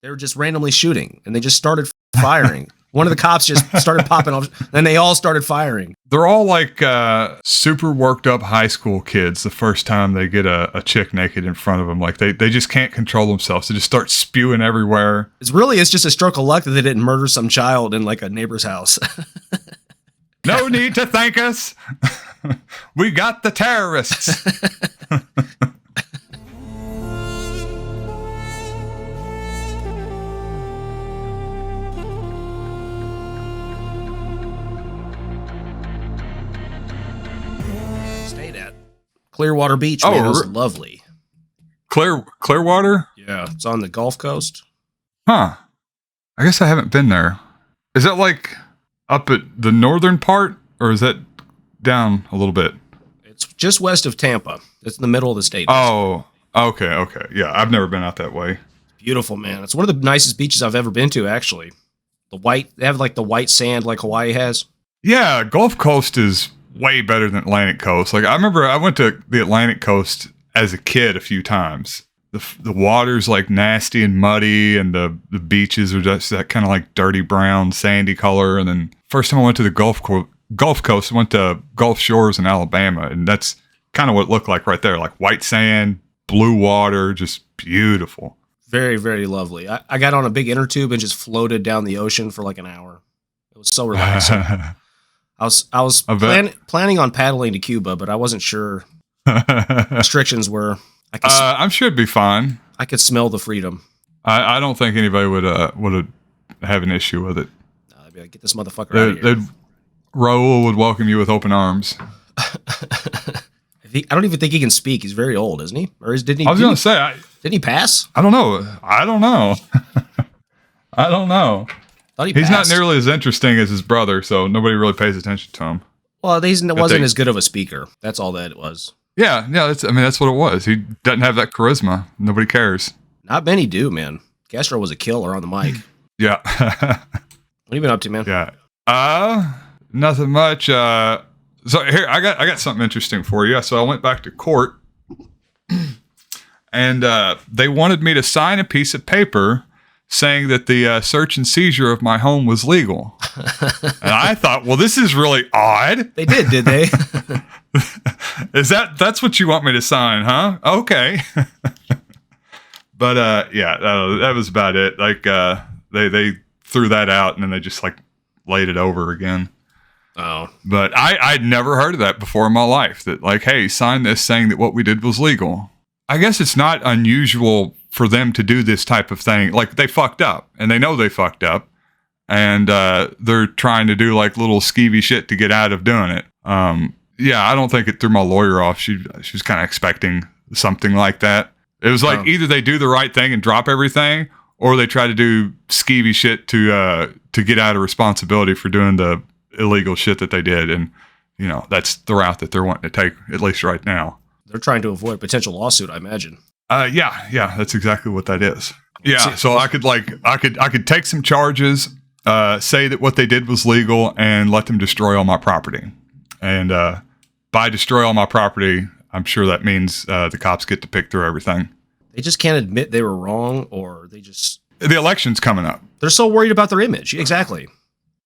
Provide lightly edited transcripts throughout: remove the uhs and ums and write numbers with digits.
They were just randomly shooting, and they just started firing. One of the cops just started popping off, and they all started firing. They're all like super worked up high school kids the first time they get a chick naked in front of them. Like they just can't control themselves. They just start spewing everywhere. It's just a stroke of luck that they didn't murder some child in like a neighbor's house. No need to thank us. We got the terrorists. Clearwater Beach, man, it was lovely. Clearwater? Yeah, it's on the Gulf Coast. Huh. I guess I haven't been there. Is that like up at the northern part, or is that down a little bit? It's just west of Tampa. It's in the middle of the state. Oh, okay. Yeah, I've never been out that way. Beautiful, man. It's one of the nicest beaches I've ever been to, actually. They have like the white sand like Hawaii has. Yeah, Gulf Coast is way better than Atlantic Coast. Like I remember I went to the Atlantic Coast as a kid a few times. The water's like nasty and muddy, and the beaches are just that kind of like dirty brown sandy color. And then first time I went to the Gulf Coast, I went to Gulf Shores in Alabama, and that's kind of what it looked like right there, like white sand, blue water, just beautiful. Very, very lovely. I got on a big inner tube and just floated down the ocean for like an hour. It was so relaxing. I was planning on paddling to Cuba, but I wasn't sure restrictions were. I'm sure it'd be fine. I could smell the freedom. I don't think anybody would have an issue with it. I'd be like, get this motherfucker out of here. Raul would welcome you with open arms. I don't even think he can speak. He's very old, isn't he? Or didn't he? I was going to say, didn't he pass? I don't know. I don't know. He's not nearly as interesting as his brother, so nobody really pays attention to him. Well, he wasn't as good of a speaker. That's all that it was. Yeah. That's what it was. He doesn't have that charisma. Nobody cares. Not many do, man. Castro was a killer on the mic. Yeah. What have you been up to, man? Yeah. Nothing much. So here, I got something interesting for you. So I went back to court, and they wanted me to sign a piece of paper saying that the search and seizure of my home was legal. And I thought, well, this is really odd. They did they? That's what you want me to sign, huh? Okay. But that was about it. Like they threw that out, and then they just like laid it over again. Oh. But I'd never heard of that before in my life, that like, hey, sign this saying that what we did was legal. I guess it's not unusual for them to do this type of thing. Like they fucked up, and they know they fucked up, and they're trying to do like little skeevy shit to get out of doing it. Yeah, I don't think it threw my lawyer off. She was kind of expecting something like that. It was like either they do the right thing and drop everything, or they try to do skeevy shit to get out of responsibility for doing the illegal shit that they did. And, that's the route that they're wanting to take, at least right now. They're trying to avoid potential lawsuit, I imagine. Yeah, that's exactly what that is. Yeah, so I could take some charges, say that what they did was legal, and let them destroy all my property. And by destroy all my property, I'm sure that means the cops get to pick through everything. They just can't admit they were wrong, or they just... The election's coming up. They're so worried about their image. Exactly.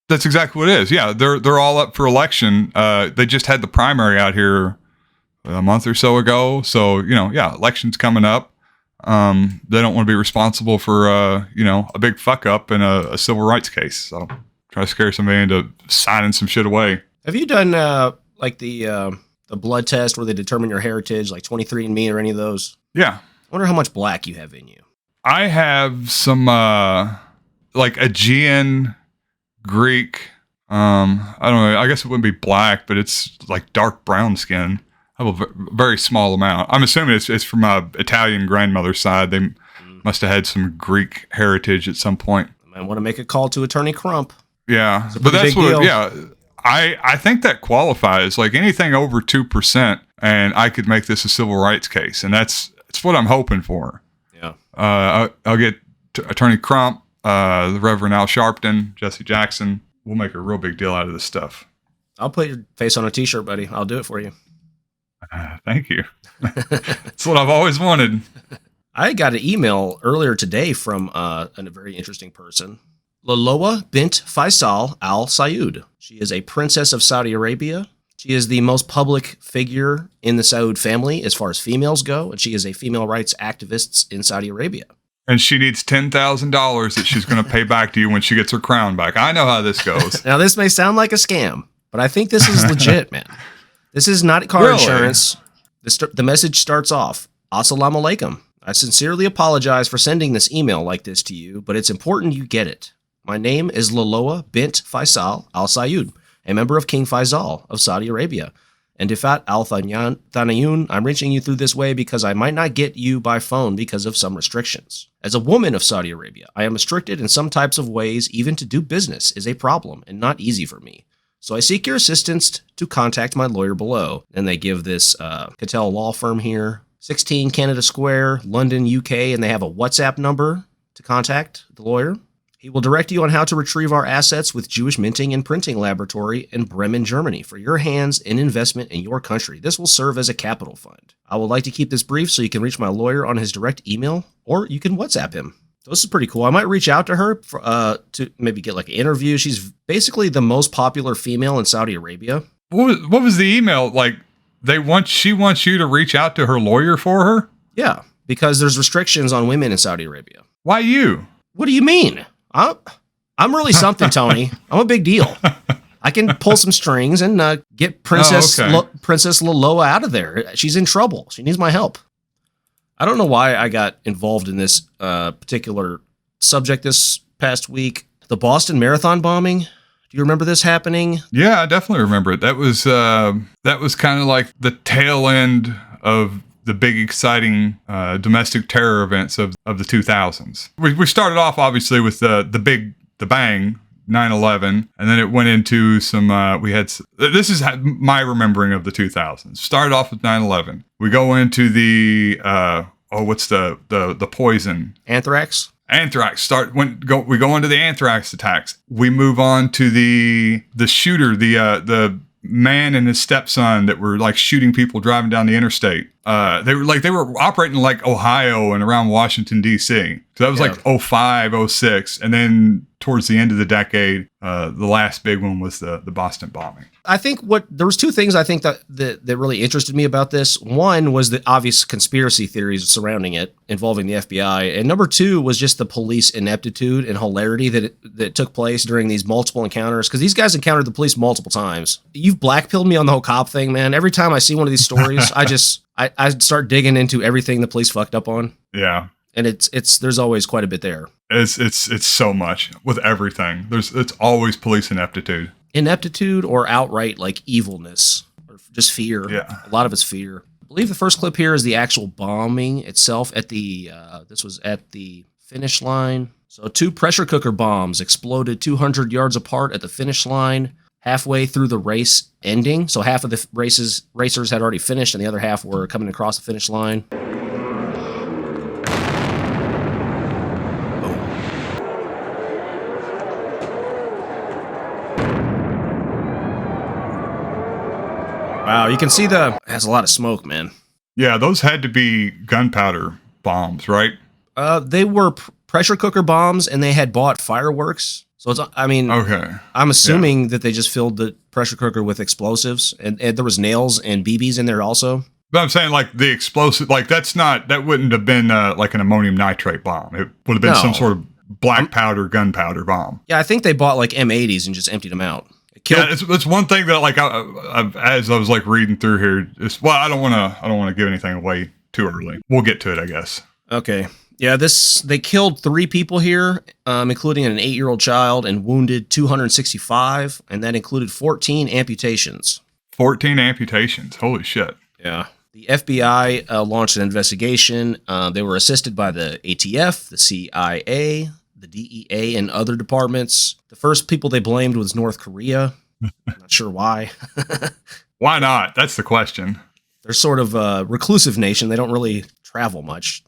That's exactly what it is. Yeah, they're all up for election. They just had the primary out here a month or so ago. So, election's coming up. They don't want to be responsible for, a big fuck up in a civil rights case. So try to scare somebody into signing some shit away. Have you done like the blood test where they determine your heritage, like 23andMe or any of those? Yeah. I wonder how much black you have in you. I have some like Aegean, Greek. I don't know. I guess it wouldn't be black, but it's like dark brown skin. I have a very small amount. I'm assuming it's from my Italian grandmother's side. They must have had some Greek heritage at some point. I might want to make a call to Attorney Crump. Yeah, but that's what. Yeah, I think that qualifies. Like anything over 2%, and I could make this a civil rights case, and that's what I'm hoping for. Yeah. I'll get Attorney Crump, the Reverend Al Sharpton, Jesse Jackson. We'll make a real big deal out of this stuff. I'll put your face on a T-shirt, buddy. I'll do it for you. Thank you. That's what I've always wanted. I got an email earlier today from a very interesting person. Laloa bint Faisal Al Sayud. She is a princess of Saudi Arabia. She is the most public figure in the Saud family as far as females go, and she is a female rights activist in Saudi Arabia. And she needs $10,000 that she's going to pay back to you when she gets her crown back. I know how this goes. Now, this may sound like a scam, but I think this is legit, man. This is not car insurance. The message starts off, Assalamu alaikum. I sincerely apologize for sending this email like this to you, but it's important you get it. My name is Laloa bint Faisal Al Sayud, a member of King Faisal of Saudi Arabia. And Difat Al Thanayun, I'm reaching you through this way because I might not get you by phone because of some restrictions. As a woman of Saudi Arabia, I am restricted in some types of ways. Even to do business is a problem and not easy for me. So I seek your assistance to contact my lawyer below. And they give this Cattell law firm here, 16 Canada Square, London, UK, and they have a WhatsApp number to contact the lawyer. He will direct you on how to retrieve our assets with Jewish Minting and Printing Laboratory in Bremen, Germany, for your hands in investment in your country. This will serve as a capital fund. I would like to keep this brief so you can reach my lawyer on his direct email, or you can WhatsApp him. This is pretty cool. I might reach out to her for, to maybe get like an interview. She's basically the most popular female in Saudi Arabia. What was the email? Like, she wants you to reach out to her lawyer for her? Yeah, because there's restrictions on women in Saudi Arabia. Why you? What do you mean? I'm really something, Tony. I'm a big deal. I can pull some strings and get Princess Laloa out of there. She's in trouble. She needs my help. I don't know why I got involved in this particular subject this past week. The Boston Marathon bombing. Do you remember this happening? Yeah, I definitely remember it. That was kind of like the tail end of the big, exciting domestic terror events of the 2000s. We started off, obviously, with the bang, 9/11, and then it went into some, this is my remembering of the 2000s. Started off with 9/11. We go into the, what's the poison? Anthrax? Anthrax. We go into the anthrax attacks. We move on to the shooter, the man and his stepson that were like shooting people driving down the interstate. They were operating like Ohio and around Washington, D.C. So that was like 05, 06. And then towards the end of the decade, the last big one was the Boston bombing. I think there was two things I think that really interested me about this. One was the obvious conspiracy theories surrounding it involving the FBI. And number two was just the police ineptitude and hilarity that took place during these multiple encounters. Because these guys encountered the police multiple times. You've blackpilled me on the whole cop thing, man. Every time I see one of these stories, I start digging into everything the police fucked up on. Yeah. And there's always quite a bit there. It's so much with everything. It's always police ineptitude. Ineptitude or outright like evilness or just fear. Yeah. A lot of it's fear. I believe the first clip here is the actual bombing itself at this was at the finish line. So 2 pressure cooker bombs exploded 200 yards apart at the finish line halfway through the race ending. So half of the racers had already finished and the other half were coming across the finish line. Wow, you can see it has a lot of smoke, man. Yeah, those had to be gunpowder bombs, right? They were pressure cooker bombs, and they had bought fireworks. So okay. I'm assuming that they just filled the pressure cooker with explosives, and there was nails and BBs in there also. But I'm saying, like, the explosive, like, that wouldn't have been like an ammonium nitrate bomb. It would have been some sort of black powder, gunpowder bomb. Yeah, I think they bought like M80s and just emptied them out. Yeah, it's one thing that like as I was like reading through here. I don't want to give anything away too early. We'll get to it, I guess. Okay. Yeah, they killed 3 people here, including an 8-year-old child, and wounded 265, and that included 14 amputations. 14 amputations. Holy shit. Yeah. The FBI launched an investigation. They were assisted by the ATF, the CIA, the DEA, and other departments. The first people they blamed was North Korea. Not sure why. Why not? That's the question. They're sort of a reclusive nation. They don't really travel much.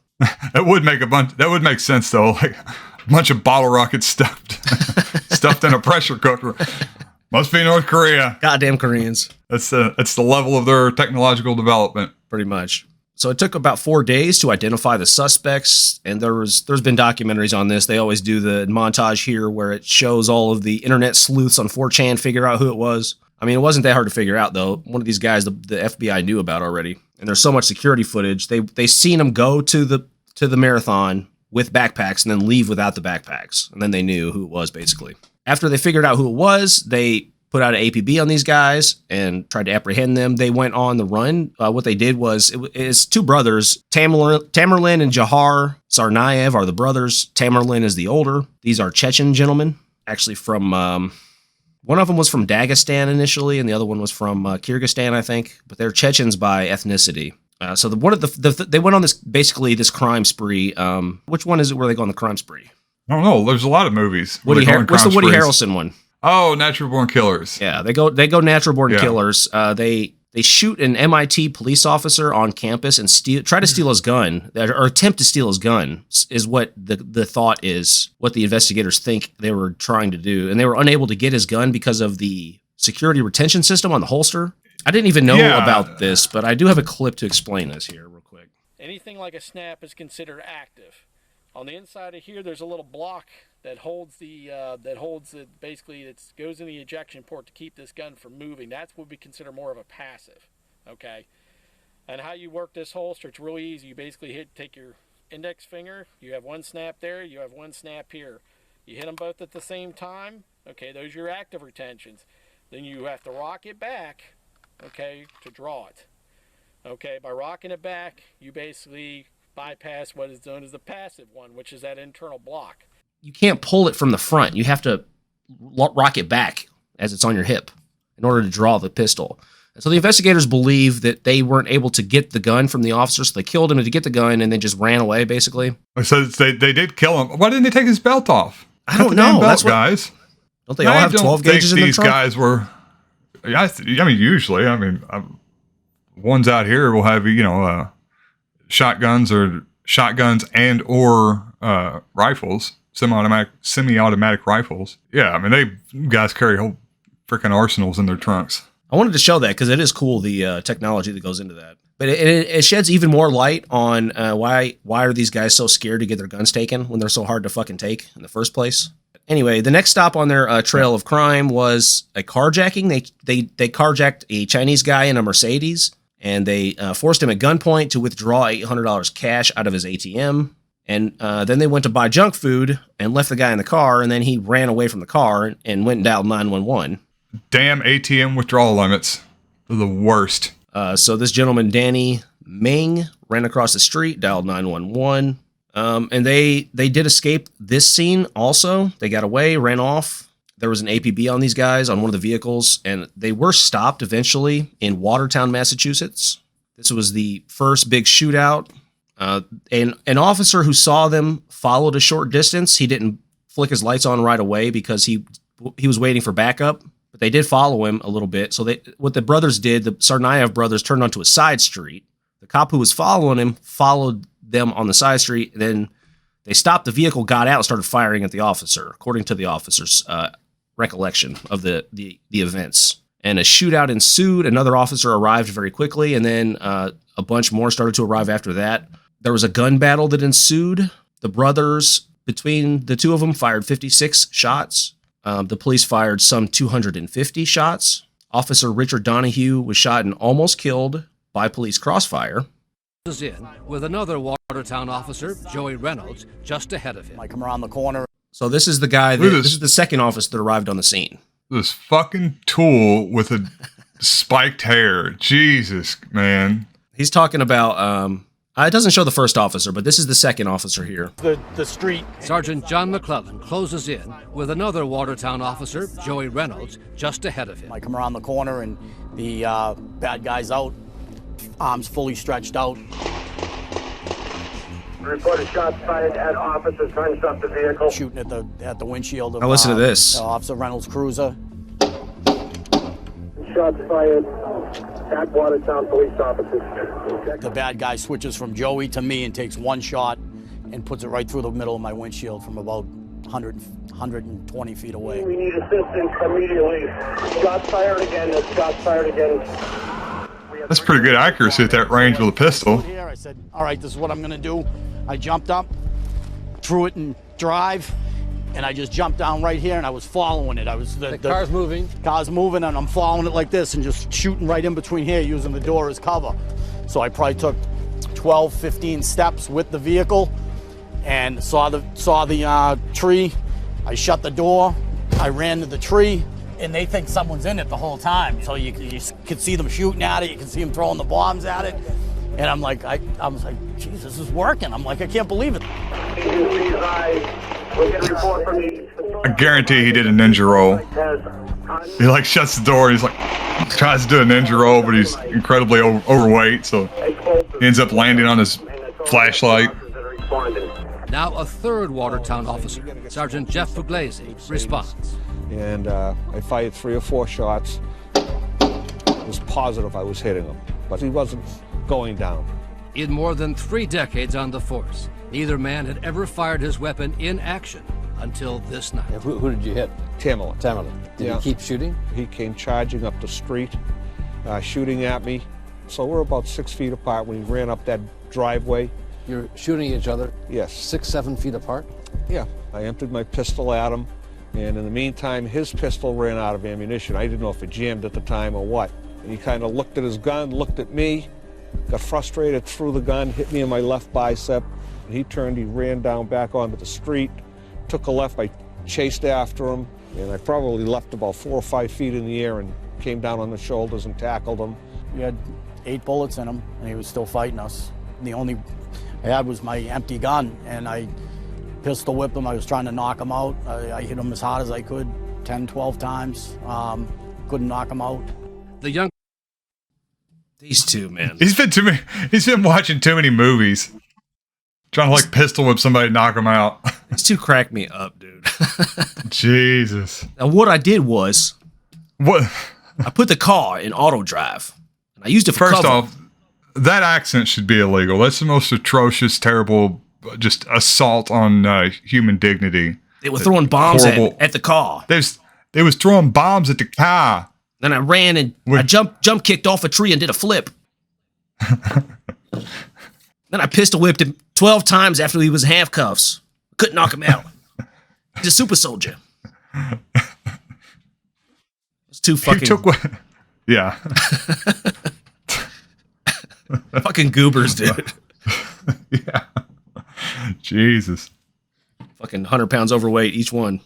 That would make sense though. Like a bunch of bottle rockets stuffed in a pressure cooker. Must be North Korea. Goddamn Koreans. That's the level of their technological development. Pretty much. So it took about 4 days to identify the suspects, and there's been documentaries on this. They always do the montage here where it shows all of the internet sleuths on 4chan figure out who it was. I mean, it wasn't that hard to figure out, though. One of these guys the FBI knew about already, and there's so much security footage. They seen him go to the marathon with backpacks and then leave without the backpacks, and then they knew who it was, basically. After they figured out who it was, they put out an APB on these guys and tried to apprehend them. They went on the run. What they did was, it's two brothers, Tamerlan and Jahar Tsarnaev are the brothers. Tamerlan is the older. These are Chechen gentlemen, actually from, one of them was from Dagestan initially, and the other one was from Kyrgyzstan, I think. But they're Chechens by ethnicity. So they went on this crime spree. Which one is it where they go on the crime spree? I don't know. There's a lot of movies. What's the Woody Harrelson one? Oh, Natural Born Killers. Yeah, they go Natural Born Killers. They shoot an MIT police officer on campus and try to steal his gun, or attempt to steal his gun, is what the thought is, what the investigators think they were trying to do. And they were unable to get his gun because of the security retention system on the holster. I didn't even know about this, but I do have a clip to explain this here real quick. Anything like a snap is considered active. On the inside of here, there's a little block that holds basically it goes in the ejection port to keep this gun from moving. That's what we consider more of a passive, okay? And how you work this holster, it's really easy. You basically take your index finger, you have one snap there, you have one snap here. You hit them both at the same time, okay, those are your active retentions. Then you have to rock it back, okay, to draw it. Okay, by rocking it back, you basically bypass what is known as the passive one, which is that internal block. You can't pull it from the front. You have to rock it back as it's on your hip in order to draw the pistol. And so the investigators believe that they weren't able to get the gun from the officer, so they killed him to get the gun and then just ran away, basically. So they did kill him. Why didn't they take his belt off? I don't know. That's guys. Don't they all have 12 gauges in their trunk? These guys were... I mean, usually. I mean, ones out here will have, shotguns and or rifles. Semi-automatic rifles. Yeah, I mean, they guys carry whole freaking arsenals in their trunks. I wanted to show that because it is cool, the technology that goes into that. But it sheds even more light on why are these guys so scared to get their guns taken when they're so hard to fucking take in the first place. Anyway, the next stop on their trail of crime was a carjacking. They carjacked a Chinese guy in a Mercedes, and they forced him at gunpoint to withdraw $800 cash out of his ATM. And then they went to buy junk food and left the guy in the car, and then he ran away from the car and went and dialed 911. Damn ATM withdrawal limits. They're the worst. So this gentleman, Danny Ming, ran across the street, dialed 911. And they did escape this scene also. They got away, ran off. There was an APB on these guys on one of the vehicles, and they were stopped eventually in Watertown, Massachusetts. This was the first big shootout. An officer who saw them followed a short distance. He didn't flick his lights on right away because he was waiting for backup, but they did follow him a little bit. So what the brothers did, the Tsarnaev brothers turned onto a side street. The cop who was following him followed them on the side street. Then they stopped the vehicle, got out, and started firing at the officer, according to the officer's recollection of the events. And a shootout ensued. Another officer arrived very quickly, and then a bunch more started to arrive after that. There was a gun battle that ensued. The brothers, between the two of them, fired 56 shots. The police fired some 250 shots. Officer Richard Donahue was shot and almost killed by police crossfire. In with another Watertown officer, Joey Reynolds, just ahead of him. I come around the corner. So this is the guy, this is the second officer that arrived on the scene. This fucking tool with a spiked hair. Jesus, man. He's talking about... it doesn't show the first officer, but this is the second officer here. The street. Sergeant John McClellan closes in with another Watertown officer, Joey Reynolds, just ahead of him. I come around the corner and the bad guy's out, arms fully stretched out. Reported shots fired at officers trying to stop the vehicle. Shooting at the windshield of now listen to this. Officer Reynolds' cruiser. Shots fired at Watertown police officers. The bad guy switches from Joey to me and takes one shot and puts it right through the middle of my windshield from about 120 feet away. We need assistance immediately. Shots fired again. Shots fired again. That's pretty good accuracy at that range with a pistol. Here, I said, all right, this is what I'm going to do. I jumped up, threw it in drive, and I just jumped down right here, and I was following it. The car's moving. Car's moving, and I'm following it like this and just shooting right in between here using the door as cover. So I probably took 12, 15 steps with the vehicle and saw the tree. I shut the door. I ran to the tree, and they think someone's in it the whole time. So you could see them shooting at it. You can see them throwing the bombs at it. And I'm like, I was like, geez, this is working. I'm like, I can't believe it. I guarantee he did a ninja roll. He like shuts the door and he's like tries to do a ninja roll, but he's incredibly overweight, so he ends up landing on his flashlight. Now a third Watertown officer, Sergeant Jeff Puglisi, responds. And I fired 3 or 4 shots. I was positive I was hitting him, but he wasn't going down. In more than 3 decades on the force, neither man had ever fired his weapon in action until this night. Who did you hit? Tamerlan. Did he keep shooting? He came charging up the street, shooting at me. So we're about 6 feet apart when he ran up that driveway. You're shooting each other? Yes. 6, 7 feet apart? Yeah. I emptied my pistol at him, and in the meantime, his pistol ran out of ammunition. I didn't know if it jammed at the time or what. And he kind of looked at his gun, looked at me, got frustrated, threw the gun, hit me in my left bicep. And he turned, he ran down back onto the street, took a left, I chased after him, and I probably left about 4 or 5 feet in the air and came down on the shoulders and tackled him. We had 8 bullets in him, and he was still fighting us. The only I had was my empty gun, and I pistol whipped him. I was trying to knock him out. I hit him as hard as I could, 10, 12 times. Couldn't knock him out. The young These two, man. He's been watching too many movies. Trying to like pistol whip somebody, knock them out. These two crack me up, dude. Jesus. Now, what I did was, What? I put the car in auto drive, and I used it for First cover. off, that accent should be illegal. That's the most atrocious, terrible, just assault on human dignity. They were throwing bombs at the car. They was throwing bombs at the car. Then I ran and I jump kicked off a tree and did a flip. Then I pistol whipped him 12 times after he was in handcuffs. Couldn't knock him out. He's a super soldier. It's too fucking... Yeah. Fucking goobers, dude. Yeah. Jesus. Fucking 100 pounds overweight, each one.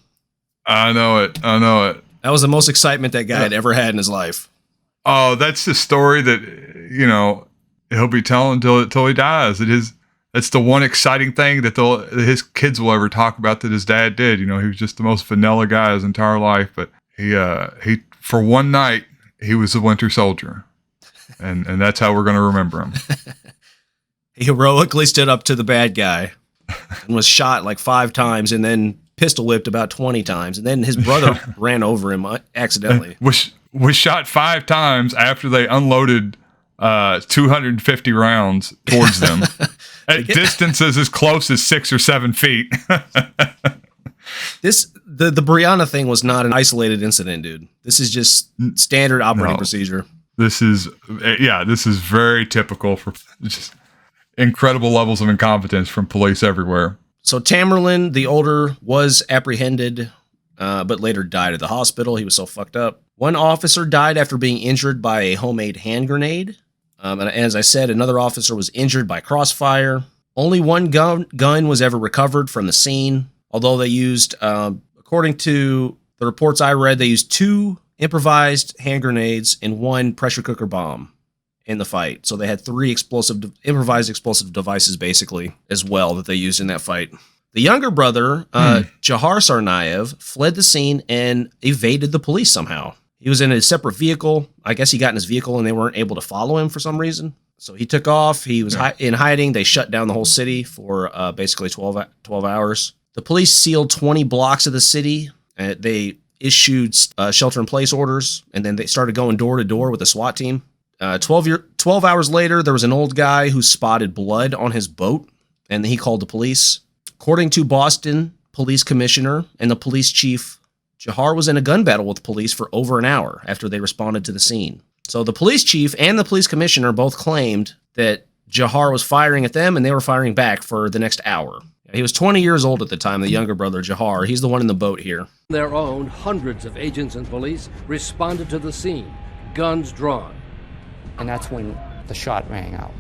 I know it. That was the most excitement that guy had ever had in his life. Oh, that's the story that, he'll be telling until he dies. That's the one exciting thing that his kids will ever talk about that his dad did. He was just the most vanilla guy his entire life, but he for one night he was a Winter Soldier, and that's how we're going to remember him. He heroically stood up to the bad guy and was shot like 5 times, and then pistol whipped about 20 times, and then his brother ran over him accidentally. Was shot 5 times after they unloaded 250 rounds towards them at distances as close as 6 or 7 feet. The Brianna thing was not an isolated incident, dude. This is just standard operating procedure. This is very typical for just incredible levels of incompetence from police everywhere. So Tamerlan, the older, was apprehended, but later died at the hospital. He was so fucked up. One officer died after being injured by a homemade hand grenade. And as I said, another officer was injured by crossfire. Only one gun was ever recovered from the scene, although they used, according to the reports I read, they used 2 improvised hand grenades and 1 pressure cooker bomb in the fight. So they had 3 improvised explosive devices, basically, as well, that they used in that fight. The younger brother, Jahar Tsarnaev, fled the scene and evaded the police somehow. He was in a separate vehicle. I guess he got in his vehicle and they weren't able to follow him for some reason. So he took off. He was in hiding. They shut down the whole city for basically 12 hours. The police sealed 20 blocks of the city. They issued shelter-in-place orders, and then they started going door to door with the SWAT team. 12 hours later, there was an old guy who spotted blood on his boat, and he called the police. According to Boston Police Commissioner and the police chief, Jahar was in a gun battle with police for over an hour after they responded to the scene. So the police chief and the police commissioner both claimed that Jahar was firing at them and they were firing back for the next hour. He was 20 years old at the time, the younger brother, Jahar. He's the one in the boat here. Their own hundreds of agents and police responded to the scene, guns drawn. And that's when the shot rang out.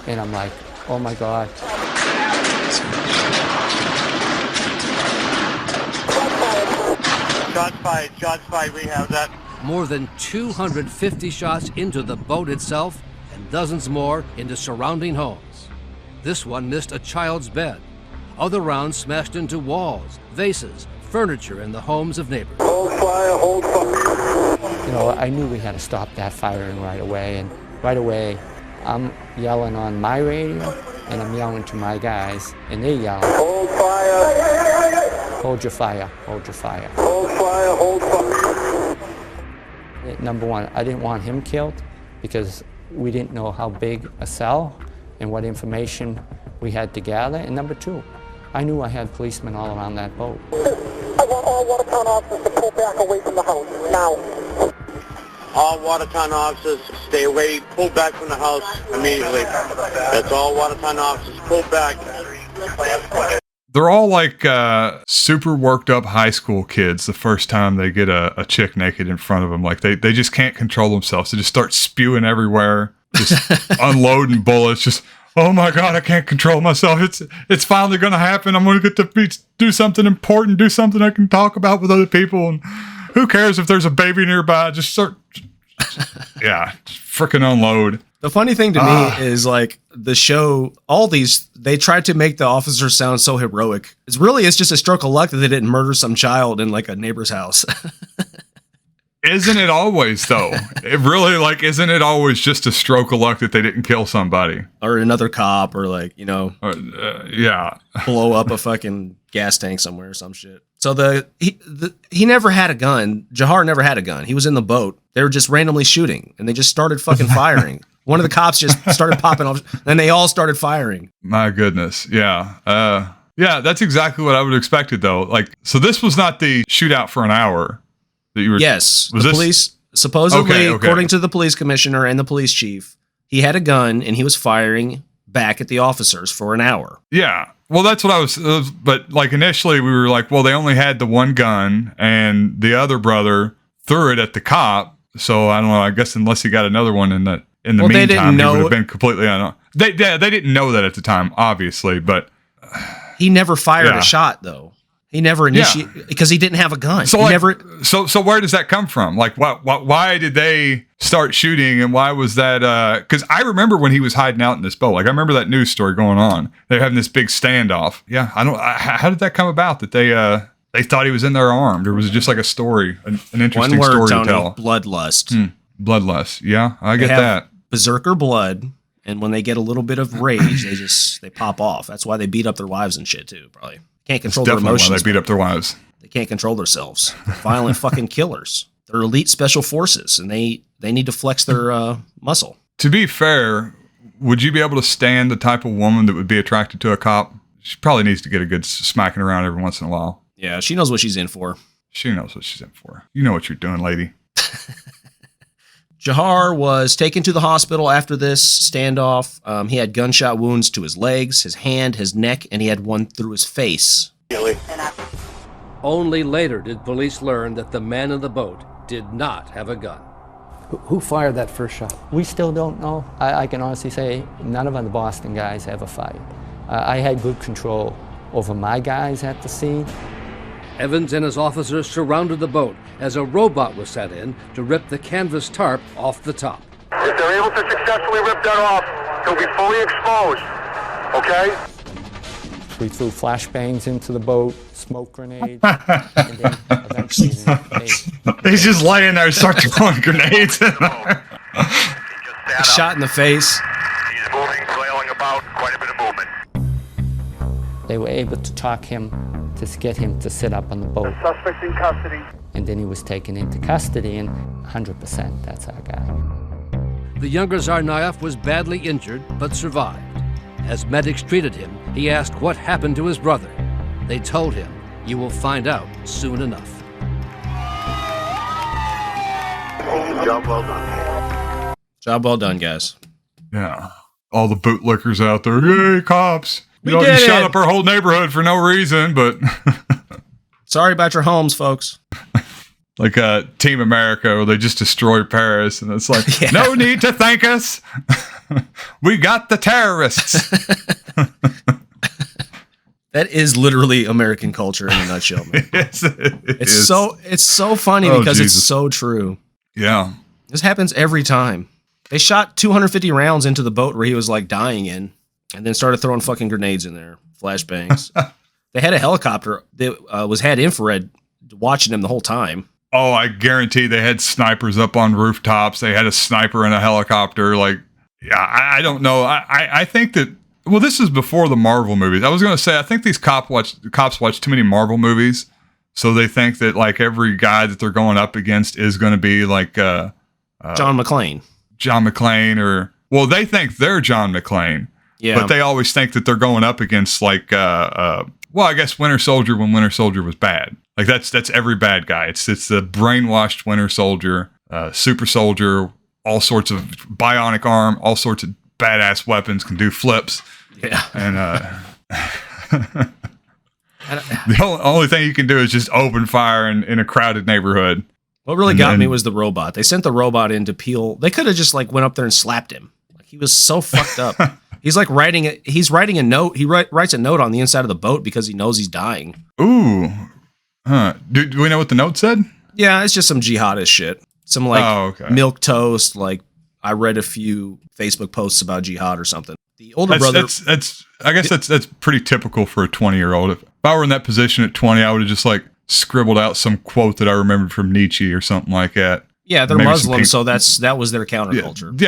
And I'm like, oh my God. Shots fired, we have that. More than 250 shots into the boat itself and dozens more into surrounding homes. This one missed a child's bed. Other rounds smashed into walls, vases, furniture in the homes of neighbors. Hold fire, hold fire. You know, I knew we had to stop that firing right away. And right away, I'm yelling on my radio and I'm yelling to my guys and they yell, Hold fire. hold your fire, hold your fire. Hold fire, hold fire. Number one, I didn't want him killed because we didn't know how big a cell and what information we had to gather. And number two, I knew I had policemen all around that boat. I want all Watertown officers to pull back away from the house, now. All Watertown officers, stay away, pull back from the house immediately. That's all Watertown officers, pull back. They're all like super worked up high school kids the first time they get a chick naked in front of them. Like they just can't control themselves. They just start spewing everywhere, just unloading bullets. Just, oh my God, I can't control myself. It's finally going to happen. I'm going to get to do something important, do something I can talk about with other people. And who cares if there's a baby nearby? Just start, yeah, freaking unload. The funny thing to me is like the show, all these, they tried to make the officers sound so heroic. It's just a stroke of luck that they didn't murder some child in like a neighbor's house. Isn't it always though? It really like, isn't it always just a stroke of luck that they didn't kill somebody or another cop or like, you know, yeah, blow up a fucking gas tank somewhere or some shit. So he never had a gun. Jahar never had a gun. He was in the boat. They were just randomly shooting and they just started fucking firing. One of the cops just started popping off, and they all started firing. My goodness, yeah, yeah. That's exactly what I would have expected, though. Like, so this was not the shootout for an hour that you were. Yes, the police supposedly, Okay. according to the police commissioner and the police chief, he had a gun and he was firing back at the officers for an hour. Yeah. Well, that's what I was. But like initially, we were like, well, they only had the one gun, and the other brother threw it at the cop. So I don't know. I guess unless he got another one in the meantime, he would have been completely unknown. They didn't know that at the time, obviously, but he never fired a shot though. He never initiated because he didn't have a gun. So so where does that come from? Like, why did they start shooting, and why was that? Because I remember when he was hiding out in this boat. Like, I remember that news story going on. They're having this big standoff. Yeah, how did that come about? That they thought he was in there armed, or was it just like a story, an interesting story to tell? Bloodlust. Bloodlust. Yeah, I get that. Berserker blood, and when they get a little bit of rage, they pop off. That's why they beat up their wives and shit too. Probably can't control their emotions. Why they beat up their wives. They can't control themselves. They're violent fucking killers. They're elite special forces, and they need to flex their muscle. To be fair, would you be able to stand the type of woman that would be attracted to a cop? She probably needs to get a good smacking around every once in a while. Yeah, she knows what she's in for. She knows what she's in for. You know what you're doing, lady. Jahar was taken to the hospital after this standoff. He had gunshot wounds to his legs, his hand, his neck, and he had one through his face. Only later did police learn that the man in the boat did not have a gun. Who fired that first shot? We still don't know. I can honestly say none of the Boston guys ever fired. I had good control over my guys at the scene. Evans and his officers surrounded the boat as a robot was set in to rip the canvas tarp off the top. If they're able to successfully rip that off, he'll be fully exposed, okay? We threw flashbangs into the boat, smoke grenades, and then eventually he's just laying there, start throwing grenades in there. Shot in the face. He's moving, flailing about, quite a bit of movement. They were able to talk him to get him to sit up on the boat. Suspect in custody. And then he was taken into custody, and 100% that's our guy. The younger Tsarnaev was badly injured but survived. As medics treated him, he asked what happened to his brother. They told him, "You will find out soon enough." Job well done. Job well done, guys. Yeah. All the bootlickers out there. Yay, cops. We You did shot it. up our whole neighborhood for no reason, but Sorry about your homes, folks. like Team America, where they just destroyed Paris, and it's like, Yeah. no need to thank us. We got the terrorists. That is literally American culture in a nutshell, man. Yes, it is. It's so funny Oh, because Jesus. it's so true. Yeah. This happens every time. They shot 250 rounds into the boat where he was like dying in, and then started throwing fucking grenades in there, flashbangs. They had a helicopter that had infrared watching them the whole time. Oh, I guarantee they had snipers up on rooftops. They had a sniper in a helicopter. Like, yeah, I don't know. I think that, well, this is before the Marvel movies. I was going to say, I think these cops watch too many Marvel movies. So they think that like every guy that they're going up against is going to be like John McClane. John McClane, or, well, they think they're John McClane. Yeah. But they always think that they're going up against like, well, I guess Winter Soldier when Winter Soldier was bad. Like that's every bad guy. It's the brainwashed Winter Soldier, super soldier, all sorts of bionic arm, all sorts of badass weapons, can do flips. Yeah. And the only thing you can do is just open fire in a crowded neighborhood. What really got me was the robot. They sent the robot in to peel. They could have just like went up there and slapped him. Like he was so fucked up. He's like writing a note. He writes a note on the inside of the boat because he knows he's dying. Ooh. Huh. Do we know what the note said? Yeah, it's just some jihadist shit. Some like milk toast. Like I read a few Facebook posts about jihad or something. The older brother. I guess that's pretty typical for a 20-year-old. If I were in that position at 20, I would have just like scribbled out some quote that I remembered from Nietzsche or something like that. Yeah, they're Muslim, so that was their counterculture.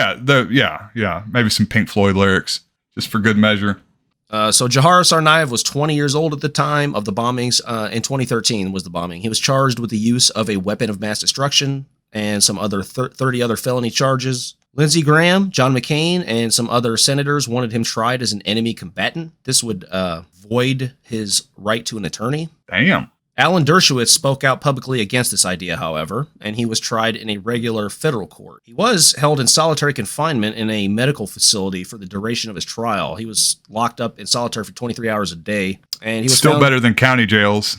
Yeah. Maybe some Pink Floyd lyrics, just for good measure. So Jahar Tsarnaev was 20 years old at the time of the bombings. In 2013 was the bombing. He was charged with the use of a weapon of mass destruction and some other 30 other felony charges. Lindsey Graham, John McCain, and some other senators wanted him tried as an enemy combatant. This would void his right to an attorney. Damn. Alan Dershowitz spoke out publicly against this idea, however, and he was tried in a regular federal court. He was held in solitary confinement in a medical facility for the duration of his trial. He was locked up in solitary for 23 hours a day, and he was still better than county jails.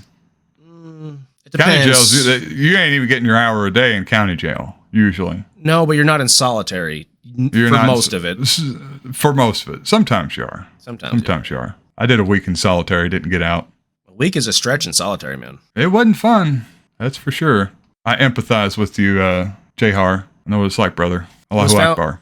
It depends. County jails, you ain't even getting your hour a day in county jail usually. No, but you're not in solitary for most of it. For most of it, sometimes you are. Sometimes you are. I did a week in solitary, didn't get out. A week is a stretch in solitary, man. It wasn't fun. That's for sure. I empathize with you, Jahar. I know what it's like, brother. Allahu Akbar.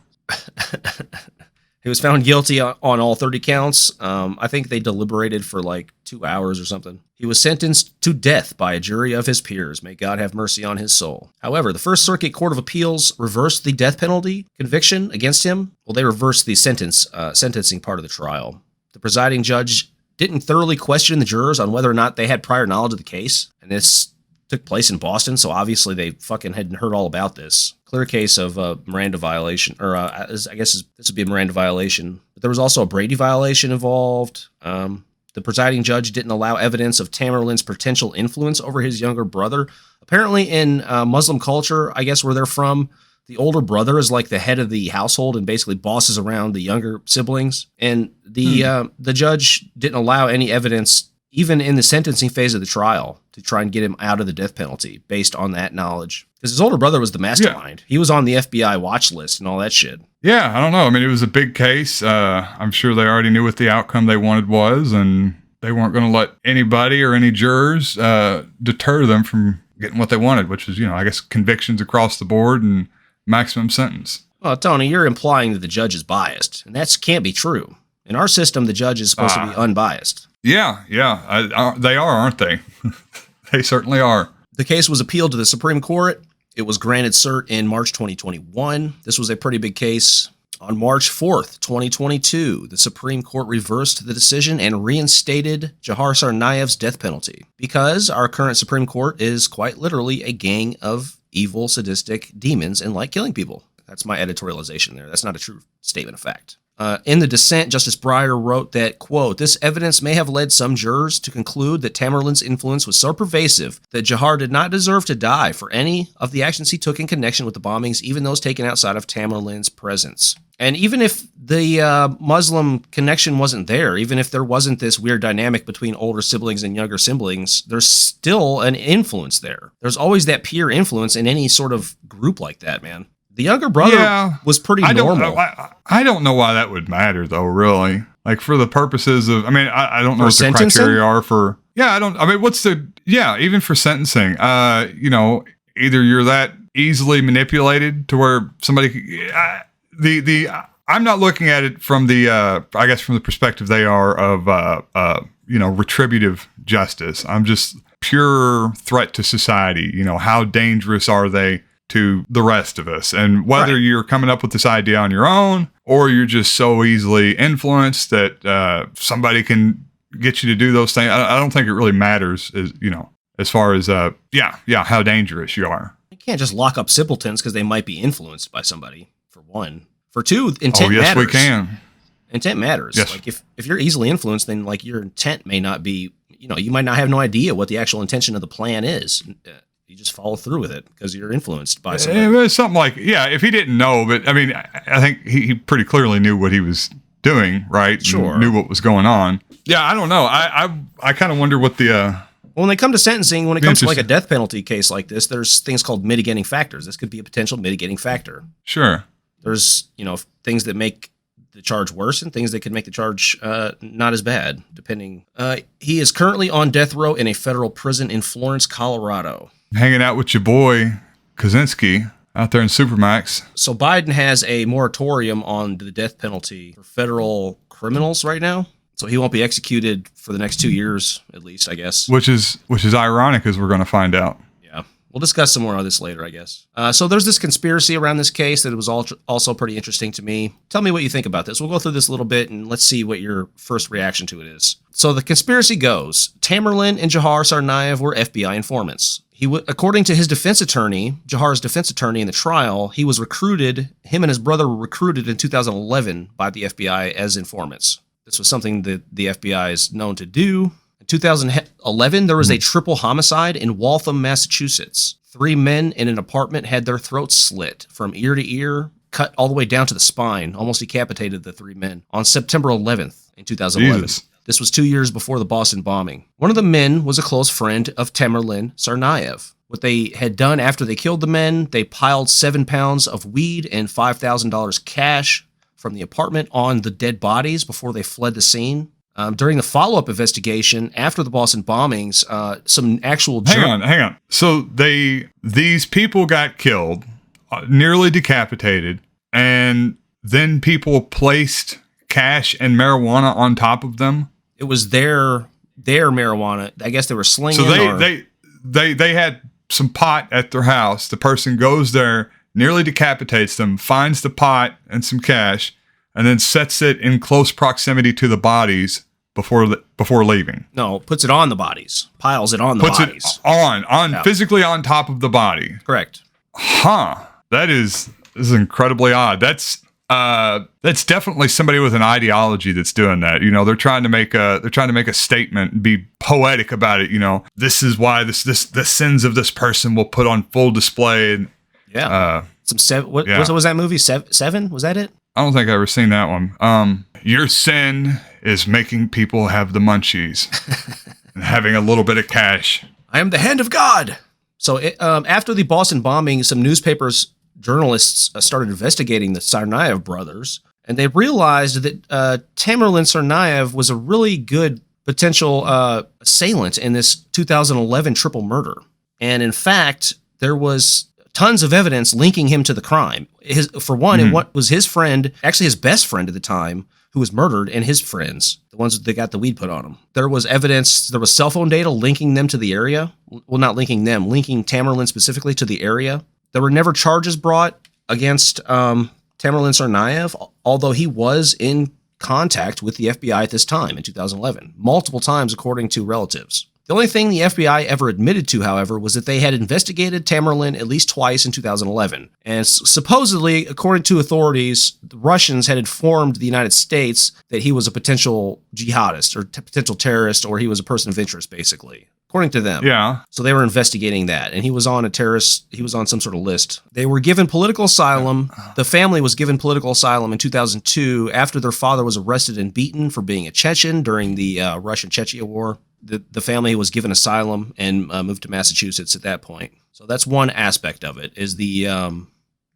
He was found guilty on all 30 counts. I think they deliberated for like 2 hours or something. He was sentenced to death by a jury of his peers. May God have mercy on his soul. However, the First Circuit Court of Appeals reversed the death penalty conviction against him. Well, they reversed the sentencing part of the trial. The presiding judge didn't thoroughly question the jurors on whether or not they had prior knowledge of the case. And this took place in Boston, so obviously they fucking hadn't heard all about this. Clear case of Miranda violation, or I guess this would be a Miranda violation. But there was also a Brady violation involved. The presiding judge didn't allow evidence of Tamerlane's potential influence over his younger brother. Apparently in Muslim culture, I guess where they're from, the older brother is like the head of the household and basically bosses around the younger siblings. And the judge didn't allow any evidence, even in the sentencing phase of the trial, to try and get him out of the death penalty based on that knowledge. Because his older brother was the mastermind. Yeah. He was on the FBI watch list and all that shit. Yeah, I don't know. I mean, it was a big case. I'm sure they already knew what the outcome they wanted was, and they weren't going to let anybody or any jurors deter them from getting what they wanted, which was, I guess convictions across the board and maximum sentence. Well, Tony, you're implying that the judge is biased, and that can't be true. In our system, the judge is supposed to be unbiased. Yeah. They are, aren't they? They certainly are. The case was appealed to the Supreme Court. It was granted cert in March 2021. This was a pretty big case. On March 4th, 2022, the Supreme Court reversed the decision and reinstated Jahar Tsarnaev's death penalty because our current Supreme Court is quite literally a gang of evil, sadistic demons and like killing people. That's my editorialization there. That's not a true statement of fact. In the dissent, Justice Breyer wrote that, quote, "This evidence may have led some jurors to conclude that Tamerlane's influence was so pervasive that Johar did not deserve to die for any of the actions he took in connection with the bombings, even those taken outside of Tamerlane's presence." And even if the Muslim connection wasn't there, even if there wasn't this weird dynamic between older siblings and younger siblings, there's still an influence there. There's always that peer influence in any sort of group like that, man. The younger brother was pretty normal. I don't know why that would matter, though, really. Like, for the purposes of, I mean, I don't know what the criteria are for, even for sentencing, either you're that easily manipulated to where somebody, I'm not looking at it from from the perspective they are of, retributive justice. I'm just pure threat to society. How dangerous are they to the rest of us? And whether you're coming up with this idea on your own or you're just so easily influenced that somebody can get you to do those things, I don't think it really matters, as far as, how dangerous you are. You can't just lock up simpletons because they might be influenced by somebody, for one. For two, intent matters. Oh, yes, we can. Intent matters. Yes. Like, if you're easily influenced, then, like, your intent may not be, you might not have no idea what the actual intention of the plan is. You just follow through with it because you're influenced by somebody. Something like, if he didn't know, but I mean, I think he pretty clearly knew what he was doing, right? Sure. And knew what was going on. Yeah, I don't know. I kind of wonder what the... Well, when they come to sentencing, when it comes to like a death penalty case like this, there's things called mitigating factors. This could be a potential mitigating factor. Sure. There's, things that make the charge worse and things that could make the charge not as bad, depending. He is currently on death row in a federal prison in Florence, Colorado. Hanging out with your boy, Kaczynski, out there in Supermax. So Biden has a moratorium on the death penalty for federal criminals right now. So he won't be executed for the next 2 years, at least, I guess. Which is ironic, as we're going to find out. Yeah. We'll discuss some more on this later, I guess. So there's this conspiracy around this case that was also pretty interesting to me. Tell me what you think about this. We'll go through this a little bit, and let's see what your first reaction to it is. So the conspiracy goes, Tamerlan and Johar Tsarnaev were FBI informants. According to his defense attorney, Johar's defense attorney in the trial, him and his brother were recruited in 2011 by the FBI as informants. This was something that the FBI is known to do. In 2011, there was a triple homicide in Waltham, Massachusetts. 3 men in an apartment had their throats slit from ear to ear, cut all the way down to the spine, almost decapitated the 3 men on September 11th in 2011. Jesus. This was 2 years before the Boston bombing. One of the men was a close friend of Tamerlan Tsarnaev. What they had done after they killed the men, they piled 7 pounds of weed and $5,000 cash from the apartment on the dead bodies before they fled the scene. During the follow-up investigation after the Boston bombings, some actual... Hang on. So these people got killed, nearly decapitated, and then people placed cash and marijuana on top of them? It was their marijuana. I guess they were slinging. So they had some pot at their house. The person goes there, nearly decapitates them, finds the pot and some cash, and then sets it in close proximity to the bodies before leaving. No, puts it on the bodies. Piles it on the bodies. Puts it physically on top of the body. Correct. Huh. This is incredibly odd. That's definitely somebody with an ideology that's doing that. They're trying to make a statement and be poetic about it. This is why the sins of this person will put on full display. And, what was that movie? Seven? Was that it? I don't think I've ever seen that one. Your sin is making people have the munchies and having a little bit of cash. I am the hand of God. So after the Boston bombing, some journalists started investigating the Tsarnaev brothers, and they realized that Tamerlan Tsarnaev was a really good potential assailant in this 2011 triple murder. And in fact, there was tons of evidence linking him to the crime. And what was his friend, actually his best friend at the time, who was murdered, and his friends, the ones that got the weed put on them. There was evidence, there was cell phone data linking them to the area. Well, not linking them, linking Tamerlan specifically to the area. There were never charges brought against Tamerlan Tsarnaev, although he was in contact with the FBI at this time in 2011, multiple times according to relatives. The only thing the FBI ever admitted to, however, was that they had investigated Tamerlan at least twice in 2011. And supposedly, according to authorities, the Russians had informed the United States that he was a potential jihadist or potential terrorist, or he was a person of interest, basically. According to them. Yeah. So they were investigating that, and he was on he was on some sort of list. They were given political asylum. The family was given political asylum in 2002 after their father was arrested and beaten for being a Chechen during the Russian-Chechnya War. The family was given asylum and moved to Massachusetts at that point. So that's one aspect of it, is the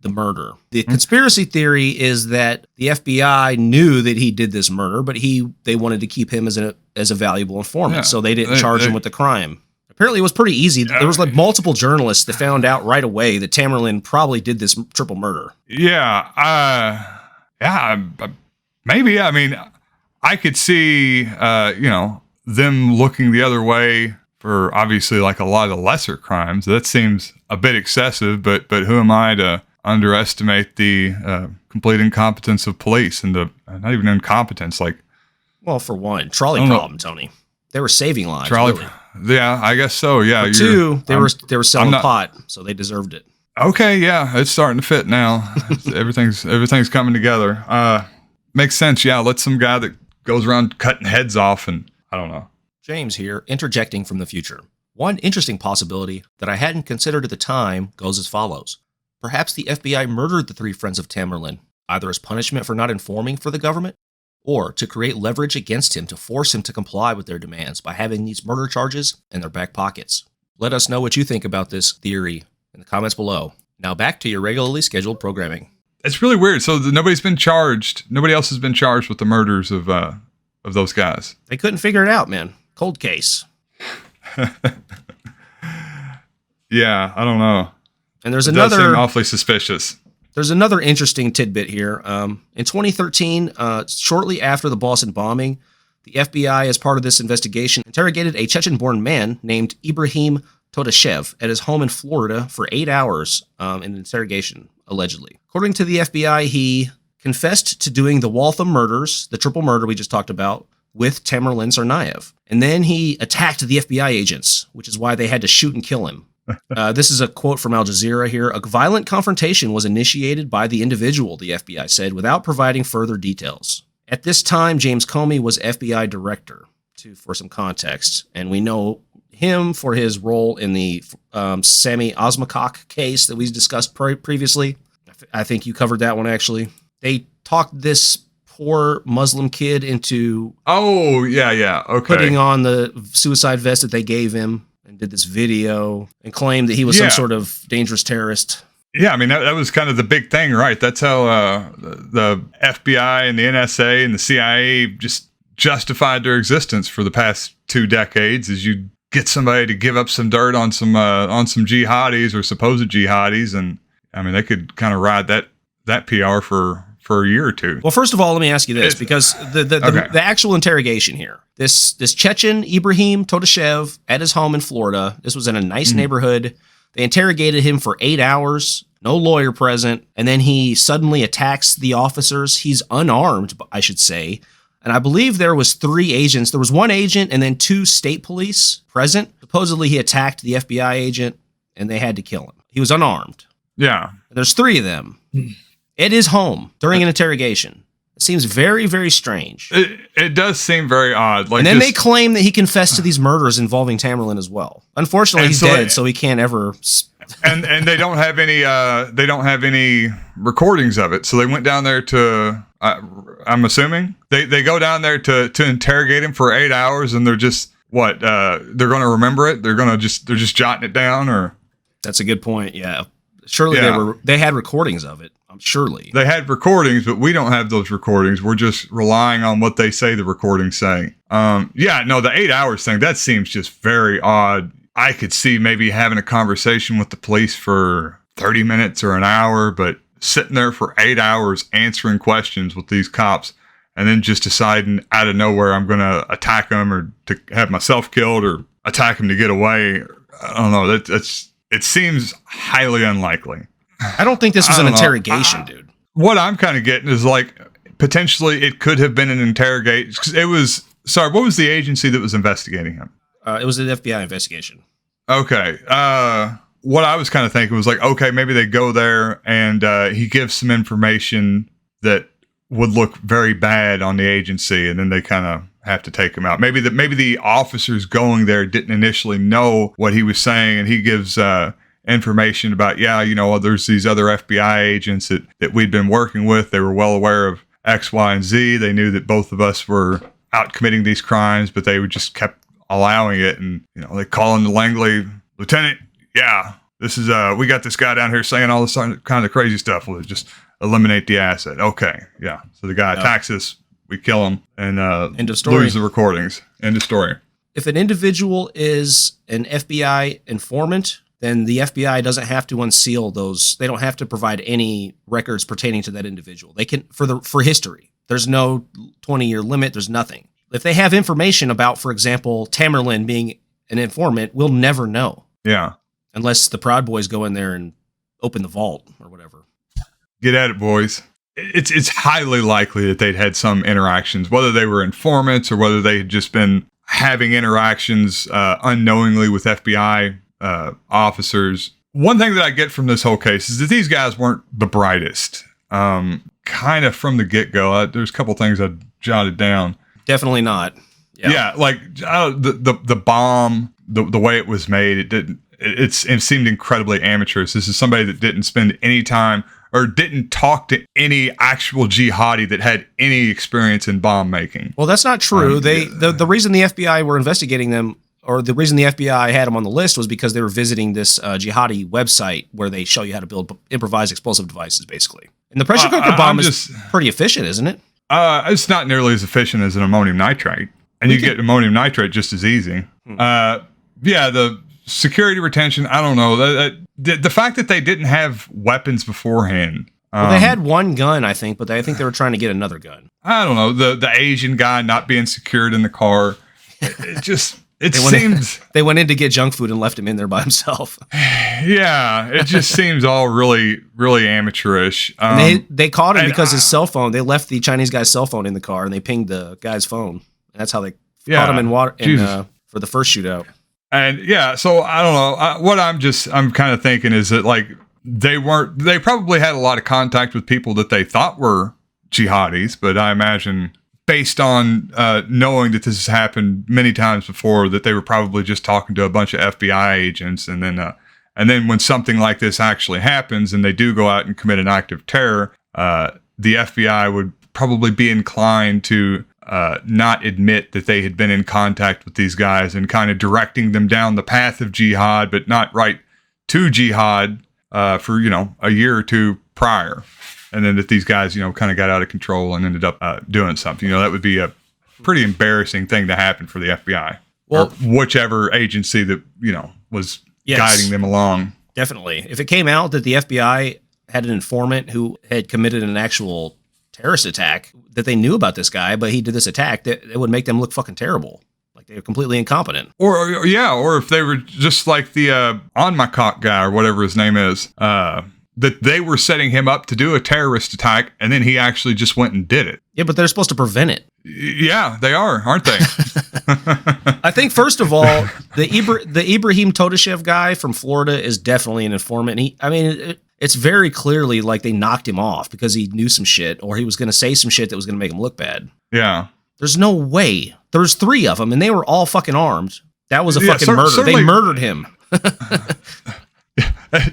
murder. The conspiracy theory is that the FBI knew that he did this murder, but they wanted to keep him as a valuable informant, so they didn't charge him with the crime. Apparently, it was pretty easy. There was like multiple journalists that found out right away that Tamerlan probably did this triple murder. Yeah, maybe. I mean, I could see, them looking the other way for obviously like a lot of lesser crimes. That seems a bit excessive, but who am I to underestimate the complete incompetence of police and the not even incompetence, like. Well, for one, trolley problem, Tony. They were saving lives. Trolley, really. Yeah, I guess so. Yeah. For two, they were selling pot, so they deserved it. Okay, yeah, it's starting to fit now. everything's coming together. Makes sense. Yeah, let some guy that goes around cutting heads off, and I don't know. James here, interjecting from the future. One interesting possibility that I hadn't considered at the time goes as follows. Perhaps the FBI murdered the three friends of Tamerlan, either as punishment for not informing for the government, or to create leverage against him to force him to comply with their demands by having these murder charges in their back pockets. Let us know what you think about this theory in the comments below. Now back to your regularly scheduled programming. It's really weird. So nobody's been charged. Nobody else has been charged with the murders of those guys. They couldn't figure it out, man. Cold case. Yeah, I don't know. And there's it another does seem awfully suspicious. There's another interesting tidbit here. In 2013, shortly after the Boston bombing, the FBI, as part of this investigation, interrogated a Chechen-born man named Ibrahim Todashev at his home in Florida for 8 hours in an interrogation, allegedly. According to the FBI, he confessed to doing the Waltham murders, the triple murder we just talked about, with Tamerlan Tsarnaev. And then he attacked the FBI agents, which is why they had to shoot and kill him. This is a quote from Al Jazeera here. A violent confrontation was initiated by the individual, the FBI said, without providing further details. At this time, James Comey was FBI director, for some context, and we know him for his role in the Sami Osmakok case that we discussed previously. I think you covered that one, actually. They talked this poor Muslim kid into putting on the suicide vest that they gave him, and did this video and claimed that he was some sort of dangerous terrorist. Yeah, I mean, that was kind of the big thing, right? That's how the FBI and the NSA and the CIA just justified their existence for the past 2 decades, is you get somebody to give up some dirt on some jihadis or supposed jihadis, and I mean, they could kind of ride that PR for a year or two. Well, first of all, let me ask you this, because the actual interrogation here, this Chechen Ibrahim Todashev at his home in Florida, this was in a nice neighborhood. They interrogated him for 8 hours, no lawyer present, and then he suddenly attacks the officers. He's unarmed, I should say. And I believe there was 3 agents. There was 1 agent and then 2 state police present. Supposedly he attacked the FBI agent and they had to kill him. He was unarmed. Yeah. There's 3 of them. At his home during an interrogation. It seems very, very strange. It does seem very odd. Like, and then they claim that he confessed to these murders involving Tamerlan as well. Unfortunately, he's dead, so he can't ever. And they don't have any recordings of it. So they went down there to. I'm assuming they go down there to interrogate him for 8 hours, and they're just what? They're going to remember it. They're just jotting it down, or. That's a good point. Yeah. Surely they had recordings of it. Surely they had recordings, but we don't have those recordings. We're just relying on what they say the recordings say. The 8 hours thing, that seems just very odd. I could see maybe having a conversation with the police for 30 minutes or an hour, but sitting there for 8 hours answering questions with these cops and then just deciding out of nowhere I'm going to attack them or to have myself killed or attack them to get away. I don't know. It seems highly unlikely. I don't think this was an interrogation, dude. What I'm kind of getting is like potentially it could have been an interrogation. It was what was the agency that was investigating him? It was an FBI investigation. Okay. What I was kind of thinking was like, okay, maybe they go there and he gives some information that would look very bad on the agency, and then they kind of have to take him out. Maybe the officers going there didn't initially know what he was saying, and he gives information about, there's these other FBI agents that we'd been working with. They were well aware of X, Y, and Z. They knew that both of us were out committing these crimes, but they would just kept allowing it. And, they call in the Langley, Lieutenant, this is, we got this guy down here saying all this kind of crazy stuff. We'll just eliminate the asset. Okay. Yeah. So the guy attacks us, we kill him, and end of story. Lose the recordings. End of story. If an individual is an FBI informant, then the FBI doesn't have to unseal those. They don't have to provide any records pertaining to that individual. They can, for history. There's no 20-year limit. There's nothing. If they have information about, for example, Tamerlan being an informant, we'll never know. Yeah. Unless the Proud Boys go in there and open the vault or whatever. Get at it, boys. It's highly likely that they'd had some interactions, whether they were informants or whether they had just been having interactions unknowingly with FBI officers. One thing that I get from this whole case is that these guys weren't the brightest. Kind of from the get-go. There's a couple things I jotted down. Definitely not. Yeah, like the bomb, the way it was made, it seemed incredibly amateurish. This is somebody that didn't spend any time or didn't talk to any actual jihadi that had any experience in bomb making. Well, that's not true. The reason the FBI were investigating them, or the reason the FBI had them on the list, was because they were visiting this jihadi website where they show you how to build improvised explosive devices, basically. And the pressure cooker bomb is pretty efficient, isn't it? It's not nearly as efficient as an ammonium nitrate, and you get ammonium nitrate just as easy. The security retention, I don't know. The fact that they didn't have weapons beforehand. Well, they had one gun, I think, but I think they were trying to get another gun. I don't know. The Asian guy not being secured in the car. It seems they went in to get junk food and left him in there by himself. Yeah, it just seems all really, really amateurish. They caught him because his cell phone. They left the Chinese guy's cell phone in the car, and they pinged the guy's phone. That's how they caught him in water for the first shootout. And so I don't know. What I'm kind of thinking is that like they probably had a lot of contact with people that they thought were jihadis, but I imagine, based on knowing that this has happened many times before, that they were probably just talking to a bunch of FBI agents, and then when something like this actually happens and they do go out and commit an act of terror, the FBI would probably be inclined to not admit that they had been in contact with these guys and kind of directing them down the path of jihad, but not right to jihad for a year or two prior. And then that these guys, kind of got out of control and ended up doing something. That would be a pretty embarrassing thing to happen for the FBI. Well, or whichever agency that, was guiding them along. Definitely. If it came out that the FBI had an informant who had committed an actual terrorist attack, that they knew about this guy, but he did this attack, that it would make them look fucking terrible. Like they were completely incompetent. Or if they were just like the On My Cock guy or whatever his name is, that they were setting him up to do a terrorist attack, and then he actually just went and did it. Yeah, but they're supposed to prevent it. Yeah, they are, aren't they? I think, first of all, the Ibrahim Todashev guy from Florida is definitely an informant. It's very clearly like they knocked him off because he knew some shit, or he was going to say some shit that was going to make him look bad. Yeah. There's no way. There's 3 of them, and they were all fucking armed. That was a fucking murder. They murdered him.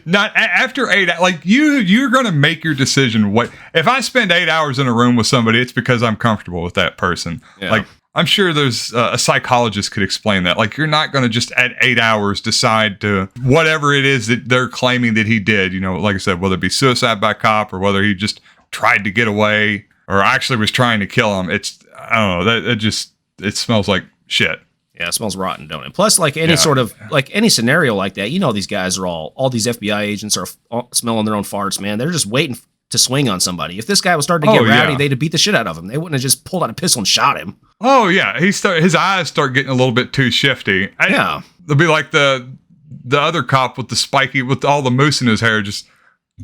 Not after 8 hours. Like you're going to make your decision. What if I spend 8 hours in a room with somebody? It's because I'm comfortable with that person. Yeah. Like I'm sure there's a psychologist could explain that. Like you're not going to just at 8 hours decide to whatever it is that they're claiming that he did. Like I said, whether it be suicide by cop or whether he just tried to get away or actually was trying to kill him. I don't know. It smells like shit. Yeah, it smells rotten, don't it? Plus, like any sort of, like any scenario like that, these guys are all these FBI agents are smelling their own farts, man. They're just waiting to swing on somebody. If this guy was starting to get rowdy, they'd have beat the shit out of him. They wouldn't have just pulled out a pistol and shot him. Oh, yeah. His eyes start getting a little bit too shifty. They'll be like the other cop with all the mousse in his hair, just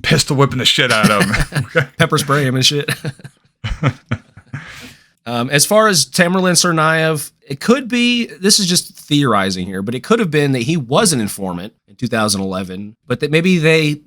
pistol whipping the shit out of him. Pepper spray him and shit. As far as Tamerlan Tsarnaev, it could be, this is just theorizing here, but it could have been that he was an informant in 2011, but that maybe they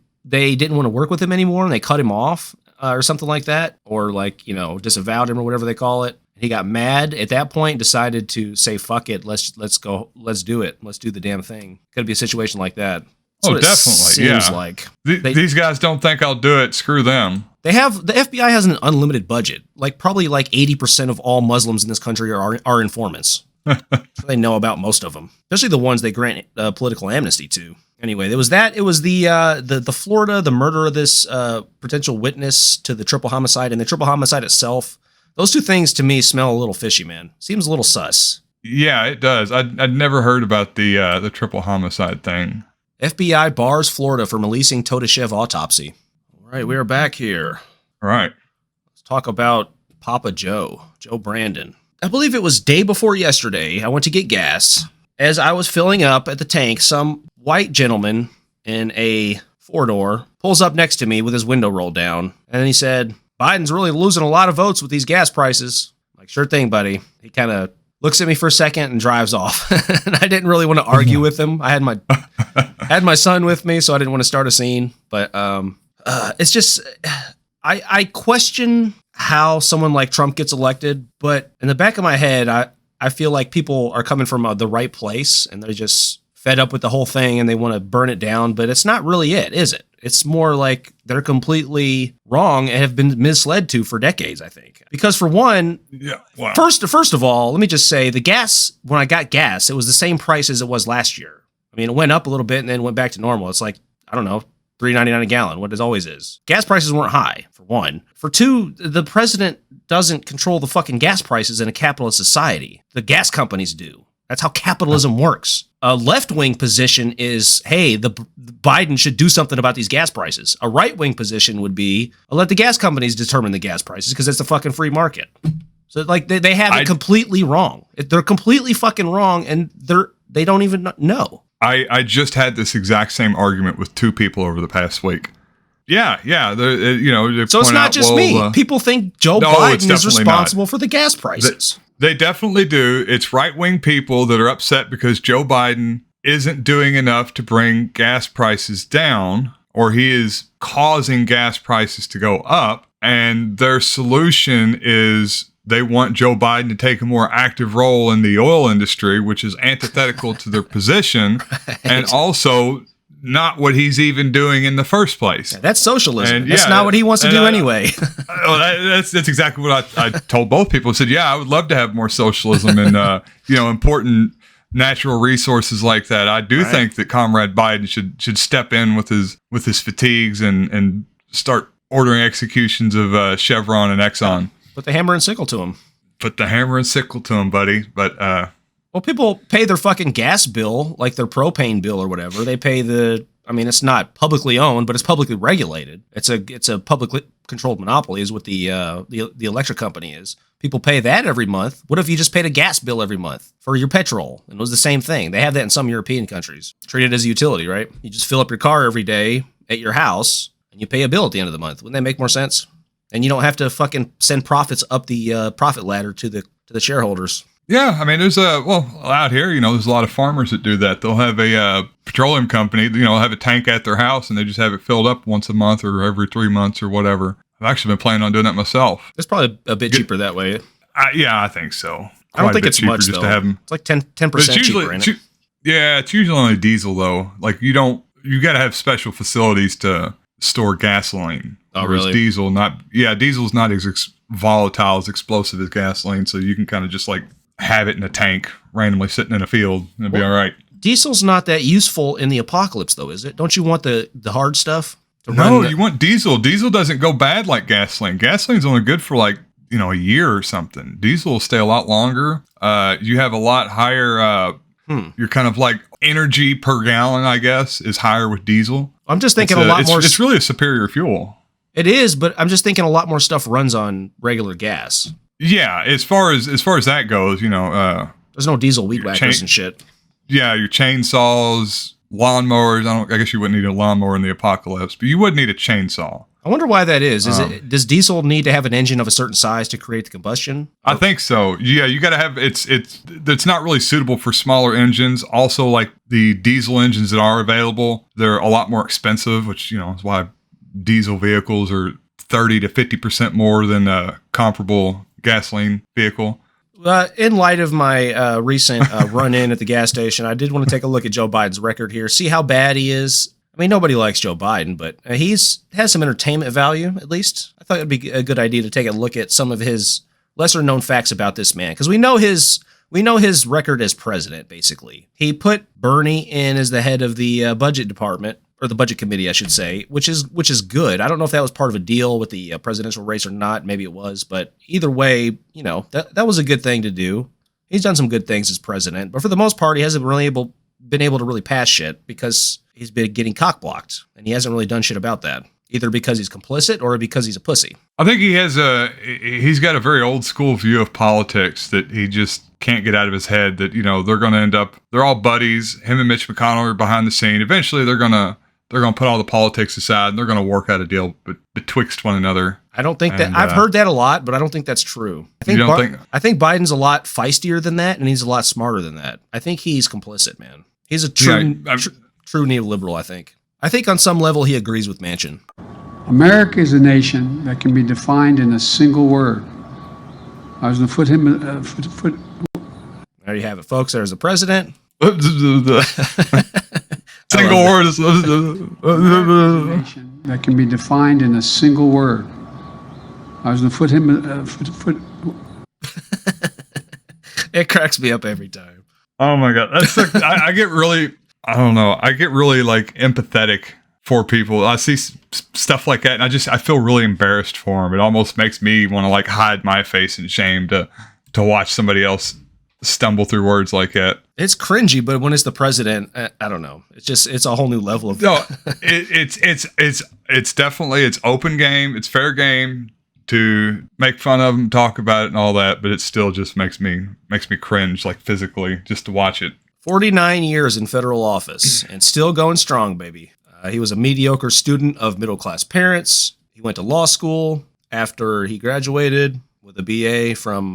didn't want to work with him anymore and they cut him off or something like that, or like, you know, disavowed him or whatever they call it. He got mad at that point, decided to say, fuck it, let's go, let's do it. Let's do the damn thing. Could be a situation like that. That's definitely. Seems like. These guys don't think I'll do it. Screw them. The FBI has an unlimited budget. Like probably like 80% of all Muslims in this country are informants. So they know about most of them, especially the ones they grant political amnesty to. Anyway, there was that. It was the Florida, the murder of this potential witness to the triple homicide, and the triple homicide itself. Those two things to me smell a little fishy, man. Seems a little sus. Yeah, it does. I'd never heard about the triple homicide thing. FBI bars Florida for releasing Todashev autopsy. All right, we are back here. All right. Let's talk about Papa Joe Brandon. I believe it was day before yesterday. I went to get gas. As I was filling up at the tank, some white gentleman in a four-door pulls up next to me with his window rolled down. And he said, Biden's really losing a lot of votes with these gas prices. I'm like, sure thing, buddy. He kind of looks at me for a second and drives off. And I didn't really want to argue with him. I had my son with me, so I didn't want to start a scene. But it's just, I question how someone like Trump gets elected. But in the back of my head, I feel like people are coming from the right place, and they're just fed up with the whole thing, and they want to burn it down. But it's not really it, is it? It's more like they're completely wrong and have been misled to for decades, I think. Because for one, first of all, let me just say the gas, when I got gas, it was the same price as it was last year. I mean, it went up a little bit and then went back to normal. It's like, I don't know, $3.99 a gallon, what it always is. Gas prices weren't high, for one. For two, the president doesn't control the fucking gas prices in a capitalist society. The gas companies do. That's how capitalism works. A left-wing position is, hey, the Biden should do something about these gas prices. A right-wing position would be, let the gas companies determine the gas prices because it's a fucking free market. So like they have it completely wrong. They're completely fucking wrong, and they don't even know. I just had this exact same argument with two people over the past week. Yeah. So it's not just me. People think Joe Biden is responsible for the gas prices. They definitely do. It's right-wing people that are upset because Joe Biden isn't doing enough to bring gas prices down, or he is causing gas prices to go up. And their solution is they want Joe Biden to take a more active role in the oil industry, which is antithetical to their position, and also not what he's even doing in the first place. Yeah, that's socialism. And that's not what he wants to do anyway. That's exactly what I told both people. I said, yeah, I would love to have more socialism and important natural resources like that. I do think that Comrade Biden should step in with his fatigues and start ordering executions of Chevron and Exxon. Put the hammer and sickle to him. Put the hammer and sickle to him, buddy. But well, people pay their fucking gas bill, like their propane bill or whatever. They pay it's not publicly owned, but it's publicly regulated. It's a publicly controlled monopoly is what the electric company is. People pay that every month. What if you just paid a gas bill every month for your petrol? And it was the same thing. They have that in some European countries. Treat it as a utility, right? You just fill up your car every day at your house and you pay a bill at the end of the month. Wouldn't that make more sense? And you don't have to fucking send profits up the profit ladder to the shareholders. Yeah, I mean, there's out here, there's a lot of farmers that do that. They'll have a petroleum company, have a tank at their house and they just have it filled up once a month or every 3 months or whatever. I've actually been planning on doing that myself. It's probably a bit cheaper that way. Yeah, I think so. I don't think it's much though. It's like 10% cheaper in it. Yeah, it's usually only diesel though. Like you got to have special facilities to store gasoline. Oh, really? Diesel's not as volatile, as explosive as gasoline, so you can kind of just like have it in a tank randomly sitting in a field and it'll be all right. Diesel's not that useful in the apocalypse though, is it? Don't you want the hard stuff? You want diesel. Diesel doesn't go bad like gasoline. Gasoline's only good for like, a year or something. Diesel will stay a lot longer. You have a lot higher, you're kind of like energy per gallon, I guess, is higher with diesel. I'm just thinking it's really a superior fuel. It is, but I'm just thinking a lot more stuff runs on regular gas. Yeah, as far as that goes, there's no diesel weed whackers and shit. Yeah, your chainsaws, lawnmowers. I guess you wouldn't need a lawnmower in the apocalypse, but you would need a chainsaw. I wonder why that is. Does diesel need to have an engine of a certain size to create the combustion? I think so. Yeah, you got to have it's not really suitable for smaller engines. Also, like the diesel engines that are available, they're a lot more expensive, which is why diesel vehicles are 30 to 50% more than a comparable gasoline vehicle. In light of my recent run-in at the gas station, I did want to take a look at Joe Biden's record here, see how bad he is. I mean, nobody likes Joe Biden, but has some entertainment value, at least. I thought it'd be a good idea to take a look at some of his lesser-known facts about this man, because we know his record as president, basically. He put Bernie in as the head of the budget department, or the budget committee, I should say, which is good. I don't know if that was part of a deal with the presidential race or not. Maybe it was, but either way, that was a good thing to do. He's done some good things as president, but for the most part, he hasn't really been able to really pass shit because he's been getting cock-blocked, and he hasn't really done shit about that, either because he's complicit or because he's a pussy. I think he's got a very old school view of politics that he just can't get out of his head, that, they're going to end up, they're all buddies. Him and Mitch McConnell are behind the scene. Eventually, they're going to put all the politics aside, and they're going to work out a deal betwixt one another. I don't think that I've heard that a lot, but I don't think that's true. I think Biden's a lot feistier than that, and he's a lot smarter than that. I think he's complicit, man. He's a true neoliberal, I think. I think on some level he agrees with Manchin. America is a nation that can be defined in a single word. I was going to put him... There you have it, folks. There's the president. Single word is... that can be defined in a single word. I was going to put him... It cracks me up every time. Oh my God. I get really... I don't know. I get really empathetic for people. I see stuff like that, and I feel really embarrassed for them. It almost makes me want to hide my face in shame to watch somebody else stumble through words like that. It's cringy, but when it's the president, I don't know. It's a whole new level of. No, it's definitely, it's open game. It's fair game to make fun of him, talk about it, and all that. But it still just makes me cringe, physically, just to watch it. 49 years in federal office and still going strong, baby. He was a mediocre student of middle-class parents. He went to law school after he graduated with a BA from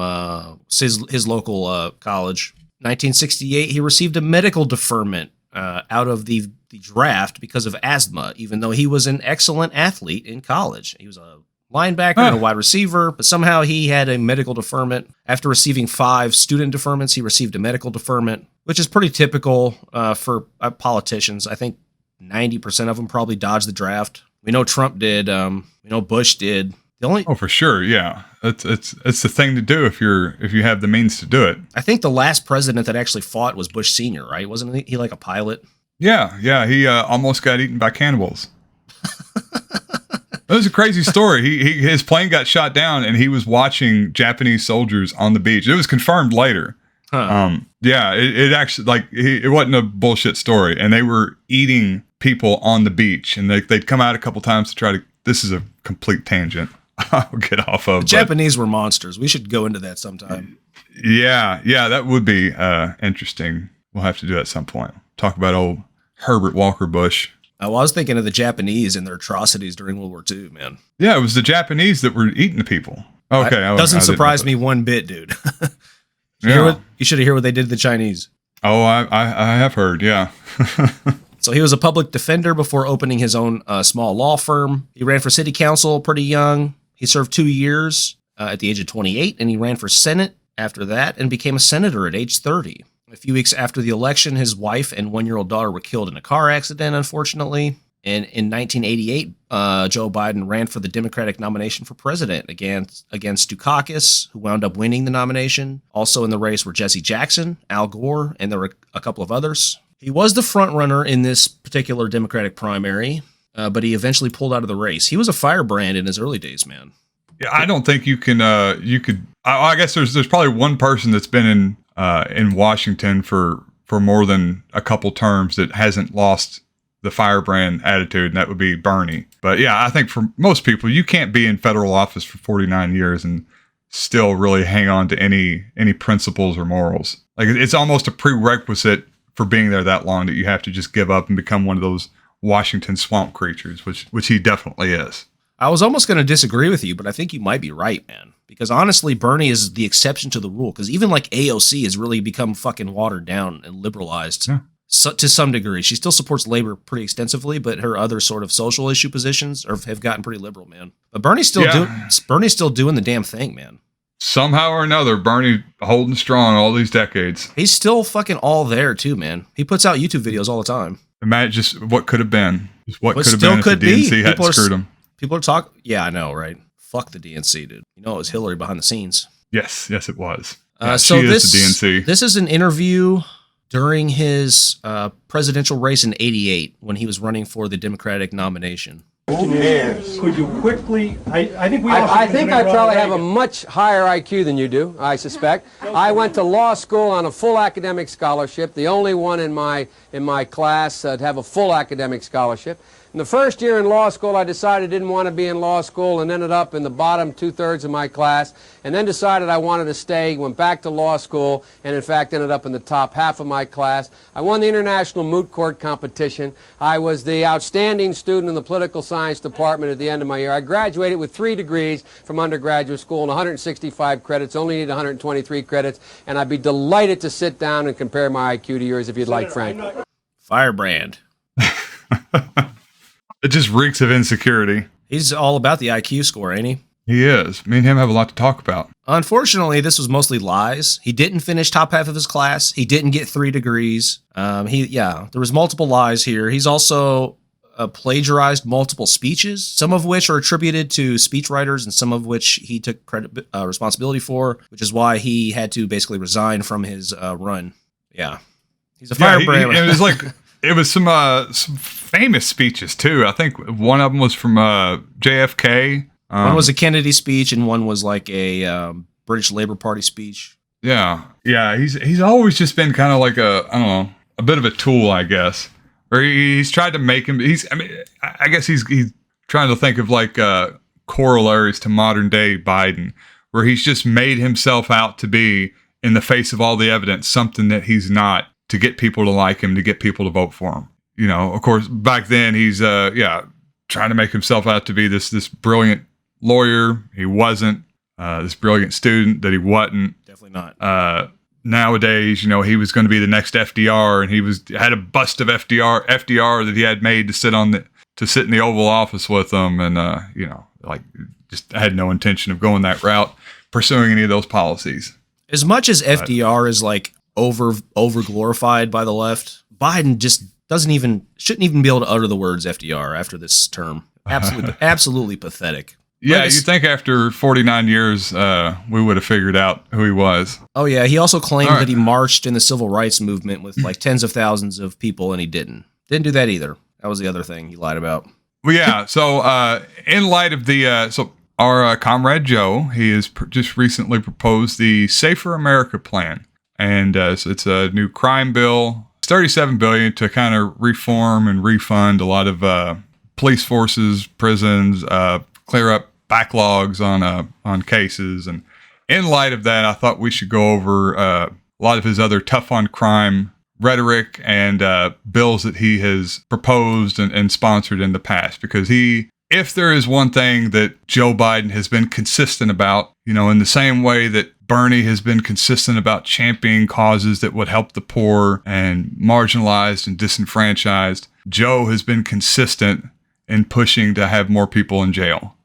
his local college. 1968, he received a medical deferment out of the draft because of asthma, even though he was an excellent athlete in college. He was a linebacker and a wide receiver, but somehow he had a medical deferment. After receiving 5 student deferments, he received a medical deferment, which is pretty typical for politicians. I think 90% of them probably dodged the draft. We know Trump did. We know Bush did. Oh, for sure, yeah. It's the thing to do if you have the means to do it. I think the last president that actually fought was Bush Sr., right? Wasn't he like a pilot? Yeah. He almost got eaten by cannibals. It was a crazy story. His plane got shot down, and he was watching Japanese soldiers on the beach. It was confirmed later. Huh. Yeah, it actually it wasn't a bullshit story, and they were eating people on the beach, and they'd come out a couple times to try to. This is a complete tangent. I'll get off of. The Japanese were monsters. We should go into that sometime. Yeah, that would be interesting. We'll have to do it at some point. Talk about old Herbert Walker Bush. I was thinking of the Japanese and their atrocities during World War II, man. Yeah, it was the Japanese that were eating the people. Okay. Doesn't surprise me one bit, dude. You should hear what they did to the Chinese. Oh, I have heard, yeah. So he was a public defender before opening his own small law firm. He ran for city council pretty young. He served 2 years at the age of 28, and he ran for Senate after that and became a senator at age 30. A few weeks after the election, his wife and 1-year-old daughter were killed in a car accident, unfortunately. And in 1988, Joe Biden ran for the Democratic nomination for president against Dukakis, who wound up winning the nomination. Also in the race were Jesse Jackson, Al Gore, and there were a couple of others. He was the front runner in this particular Democratic primary, but he eventually pulled out of the race. He was a firebrand in his early days, man. Yeah, I don't think you can. I guess there's probably one person that's been in Washington for more than a couple terms that hasn't lost the firebrand attitude, and that would be Bernie. But yeah, I think for most people, you can't be in federal office for 49 years and still really hang on to any principles or morals. It's almost a prerequisite for being there that long that you have to just give up and become one of those Washington swamp creatures, which he definitely is. I was almost going to disagree with you, but I think you might be right, man. Because honestly, Bernie is the exception to the rule. Because even like AOC has really become fucking watered down and liberalized to some degree. She still supports labor pretty extensively, but her other sort of social issue positions have gotten pretty liberal, man. But Bernie's still doing the damn thing, man. Somehow or another, Bernie holding strong all these decades. He's still fucking all there too, man. He puts out YouTube videos all the time. Imagine just what could have been. Just what But could have still been could if the be. DNC hadn't screwed him. People are talking. Yeah, I know, right? Fuck the DNC, dude. You know, it was Hillary behind the scenes. Yes, it was. So she this is the DNC. This is an interview during his presidential race in '88 when he was running for the Democratic nomination. Could you quickly? I think I probably have a much higher IQ than you do. I suspect. I went to law school on a full academic scholarship, the only one in my class to have a full academic scholarship. In the first year in law school, I decided I didn't want to be in law school and ended up in the bottom 2/3 of my class, and then decided I wanted to stay, went back to law school, and in fact ended up in the top half of my class. I won the International Moot Court competition. I was the outstanding student in the political science department at the end of my year. I graduated with 3 degrees from undergraduate school and 165 credits, only need 123 credits, and I'd be delighted to sit down and compare my IQ to yours if you'd like, Frank. Firebrand. It just reeks of insecurity. He's all about the IQ score, ain't he? He is. Me and him have a lot to talk about. Unfortunately, this was mostly lies. He didn't finish top half of his class. He didn't get 3 degrees. There was multiple lies here. He's also plagiarized multiple speeches, some of which are attributed to speechwriters and some of which he took responsibility for, which is why he had to basically resign from his run. Yeah. He's a firebrand. It was some famous speeches too. I think one of them was from JFK. One was a Kennedy speech, and one was like a British Labour Party speech. Yeah. He's always just been kind of like a bit of a tool, I guess. Or he's tried to make him. I guess he's trying to think of like corollaries to modern day Biden, where he's just made himself out to be, in the face of all the evidence, something that he's not, to get people to like him, to get people to vote for him. You know, of course, back then he's trying to make himself out to be this brilliant lawyer. He wasn't. This brilliant student that he wasn't. Definitely not. Nowadays, you know, he was going to be the next FDR, and he had a bust of FDR that he had made to sit in the Oval Office with him, and just had no intention of going that route, pursuing any of those policies. As much as FDR is like over glorified by the left, Biden just shouldn't even be able to utter the words FDR after this term. Absolutely pathetic. Yeah, you'd think after 49 years, we would have figured out who he was. Oh yeah, he also claimed that he marched in the civil rights movement with like tens of thousands of people, and he didn't do that either. That was the other thing he lied about. Well, yeah. So in light of our comrade Joe, he has just recently proposed the Safer America Plan. And so it's a new crime bill. It's $37 billion to kind of reform and refund a lot of police forces, prisons, clear up backlogs on cases. And in light of that, I thought we should go over a lot of his other tough on crime rhetoric and bills that he has proposed and sponsored in the past. Because if there is one thing that Joe Biden has been consistent about, you know, in the same way that Bernie has been consistent about championing causes that would help the poor and marginalized and disenfranchised, Joe has been consistent in pushing to have more people in jail.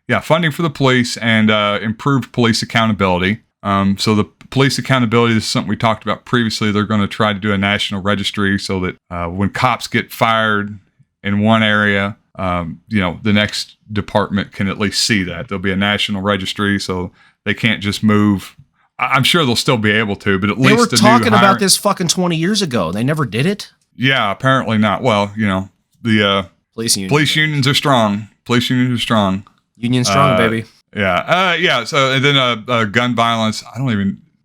Yeah, funding for the police and improved police accountability. So the police accountability, this is something we talked about previously. They're going to try to do a national registry so that when cops get fired in one area, the next department can at least see that. There'll be a national registry, so they can't just move. I'm sure they'll still be able to, but at least they were talking about this fucking 20 years ago. They never did it. Yeah, apparently not. Well, you know, the police unions are strong. Police unions are strong. Union strong, baby. Yeah. Yeah. So, and then gun violence.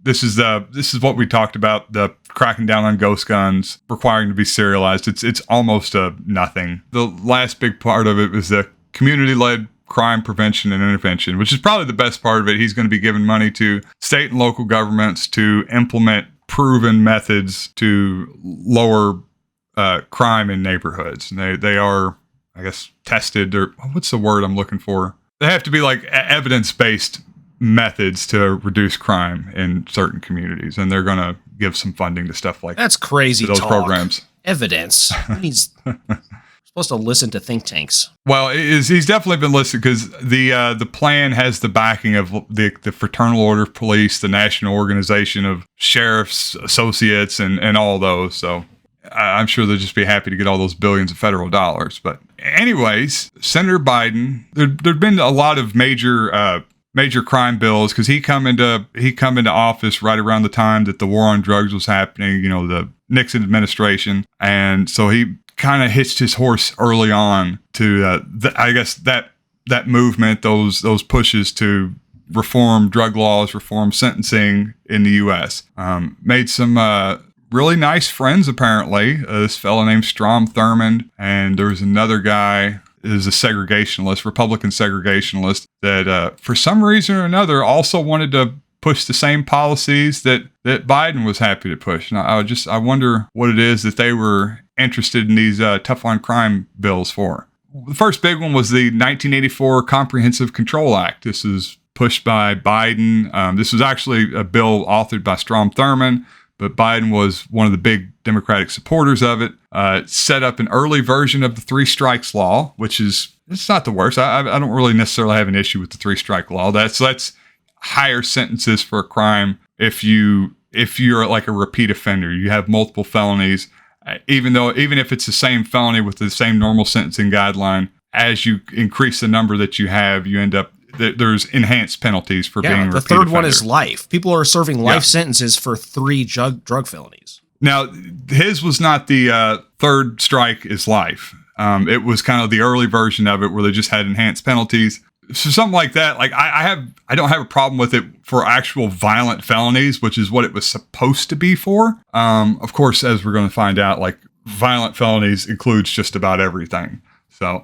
This is what we talked about, the cracking down on ghost guns, requiring to be serialized. It's almost nothing. The last big part of it was the community-led crime prevention and intervention, which is probably the best part of it. He's going to be giving money to state and local governments to implement proven methods to lower crime in neighborhoods. And they are I guess, tested, or what's the word I'm looking for? They have to be like evidence-based methods to reduce crime in certain communities, and they're going to give some funding to stuff like that's crazy. Those talk. Programs. Evidence. He's supposed to listen to think tanks. Well, he's definitely been listening because the plan has the backing of the Fraternal Order of Police, the National Organization of Sheriff's Associates, and all those. So I'm sure they'll just be happy to get all those billions of federal dollars. But anyways, Senator Biden, there'd been a lot of major crime bills because he come into office right around the time that the war on drugs was happening, the Nixon administration. And so he kind of hitched his horse early on to, I guess that movement, those pushes to reform drug laws, reform sentencing in the U.S. Made some really nice friends, apparently. This fellow named Strom Thurmond, and there was another guy is a segregationalist, Republican segregationalist, that for some reason or another also wanted to push the same policies that Biden was happy to push. And I wonder what it is that they were interested in these tough on crime bills for. The first big one was the 1984 Comprehensive Control Act. This is pushed by Biden. This was actually a bill authored by Strom Thurmond, but Biden was one of the big Democratic supporters of it. It set up an early version of the three strikes law, which it's not the worst. I don't really necessarily have an issue with the three strike law. That's higher sentences for a crime if you're like a repeat offender. You have multiple felonies, even if it's the same felony with the same normal sentencing guideline. As you increase the number that you have, you end up there's enhanced penalties for being a repeat offender. The third one is life. People are serving life sentences for 3 drug felonies. Now, his was not the third strike is life. It was kind of the early version of it where they just had enhanced penalties. So something like that, like I don't have a problem with it for actual violent felonies, which is what it was supposed to be for. Of course, as we're going to find out, like violent felonies includes just about everything. So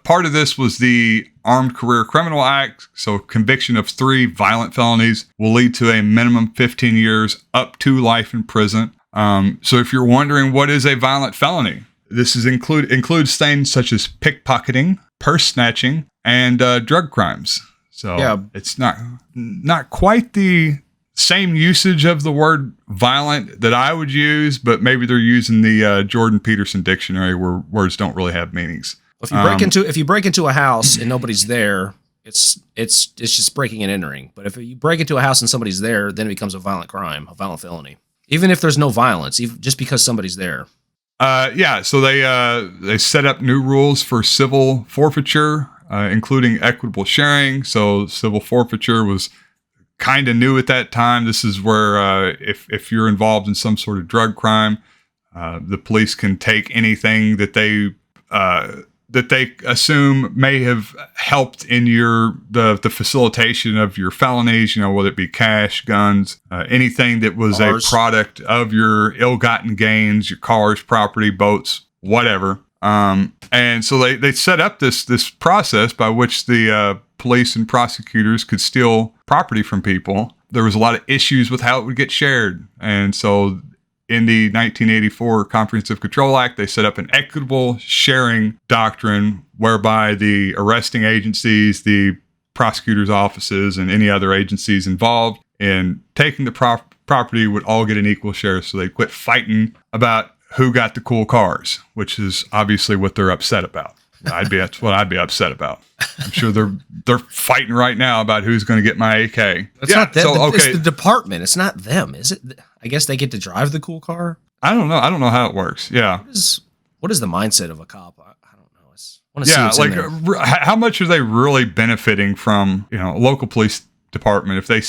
part of this was the Armed Career Criminal Act. So conviction of 3 violent felonies will lead to a minimum 15 years up to life in prison. So if you're wondering what is a violent felony, this includes things such as pickpocketing, purse snatching, and drug crimes. So it's not quite the same usage of the word violent that I would use, but maybe they're using the Jordan Peterson dictionary where words don't really have meanings. If you break into a house and nobody's there, it's just breaking and entering. But if you break into a house and somebody's there, then it becomes a violent crime, a violent felony. Even if there's no violence, just because somebody's there. So they set up new rules for civil forfeiture, including equitable sharing. So civil forfeiture was kind of new at that time. This is where if you're involved in some sort of drug crime, the police can take anything that they assume may have helped in the facilitation of your felonies, whether it be cash, guns, anything that was cars, a product of your ill-gotten gains, your cars, property, boats, whatever. And so they set up this process by which the police and prosecutors could steal property from people. There was a lot of issues with how it would get shared. And so in the 1984 Comprehensive Control Act, they set up an equitable sharing doctrine whereby the arresting agencies, the prosecutors' offices, and any other agencies involved in taking the property would all get an equal share. So they quit fighting about who got the cool cars, which is obviously what they're upset about. That's what I'd be upset about. I'm sure they're fighting right now about who's going to get my AK. It's not them. It's the department. It's not them, is it? I guess they get to drive the cool car. I don't know. I don't know how it works. Yeah. What is the mindset of a cop? I don't know. I want to see what's in there. How much are they really benefiting from a local police department if they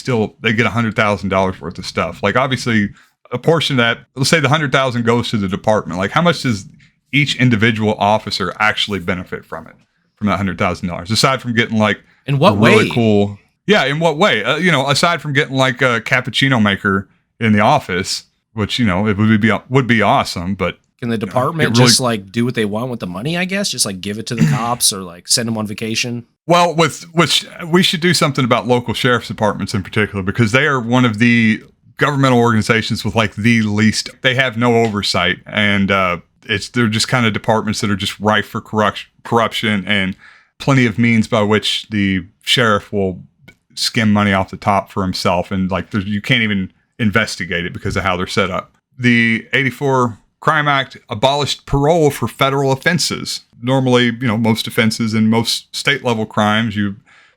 get $100,000 worth of stuff? Like obviously a portion of that, let's say the $100,000 goes to the department. Like how much does each individual officer actually benefit from it, from that $100,000, aside from getting like in what really way? Cool. Yeah. In what way? Aside from getting like a cappuccino maker in the office, which, it would be awesome, but can the department just like do what they want with the money, I guess? Just like give it to the cops or like send them on vacation? Well, which we should do something about local sheriff's departments in particular, because they are one of the governmental organizations with like the least, they have no oversight. And they're just kind of departments that are just rife for corruption and plenty of means by which the sheriff will skim money off the top for himself. And like, you can't even investigate it because of how they're set up. The 84 Crime Act abolished parole for federal offenses. Normally, most offenses and most state level crimes, you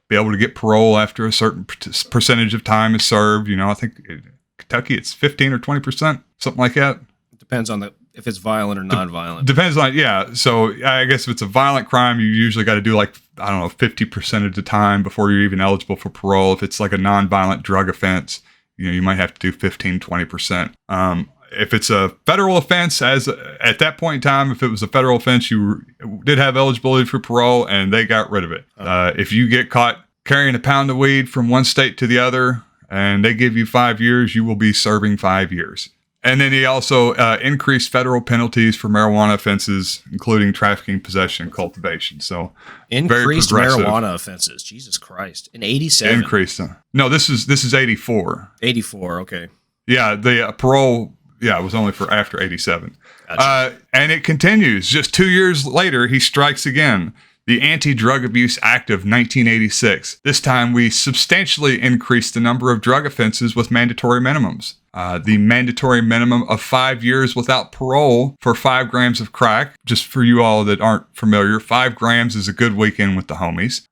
be able to get parole after a certain percentage of time is served. I think in Kentucky it's 15 or 20%, something like that. It depends on if it's violent or non-violent. Depends on, yeah. So I guess if it's a violent crime, you usually got to do 50% of the time before you're even eligible for parole. If it's like a non-violent drug offense, you might have to do 15, 20%. If it's a federal offense, at that point in time, if it was a federal offense, you did have eligibility for parole, and they got rid of it. If you get caught carrying a pound of weed from one state to the other, and they give you 5 years, you will be serving 5 years. And then he also increased federal penalties for marijuana offenses, including trafficking, possession, and cultivation. So increased marijuana offenses. Jesus Christ! In 87, increased them. No, this is 84. 84. Okay. Yeah, the parole. Yeah, it was only for after 87. Gotcha. And it continues. Just 2 years later, he strikes again. The Anti-Drug Abuse Act of 1986. This time, we substantially increased the number of drug offenses with mandatory minimums. The mandatory minimum of 5 years without parole for 5 grams of crack. Just for you all that aren't familiar, 5 grams is a good weekend with the homies.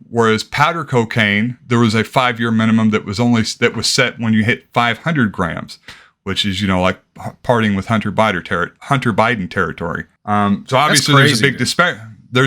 Whereas powder cocaine, there was a 5-year minimum that was set when you hit 500 grams. Which is, like partying with Hunter Biden territory. So obviously there's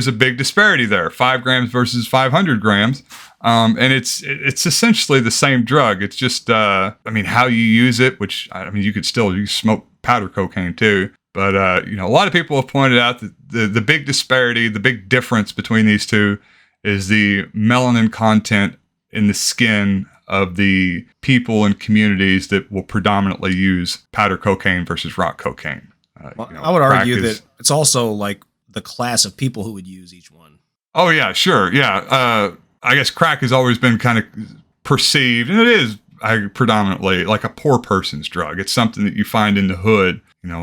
a big disparity there. 5 grams versus 500 grams. And it's essentially the same drug. It's just, how you use it, which, you could still smoke powder cocaine too. But, a lot of people have pointed out that the big disparity, the big difference between these two is the melanin content in the skin of the people and communities that will predominantly use powder cocaine versus rock cocaine. I would argue that it's also like the class of people who would use each one. Oh yeah, sure. Yeah. I guess crack has always been kind of perceived, and it is predominantly like a poor person's drug. It's something that you find in the hood,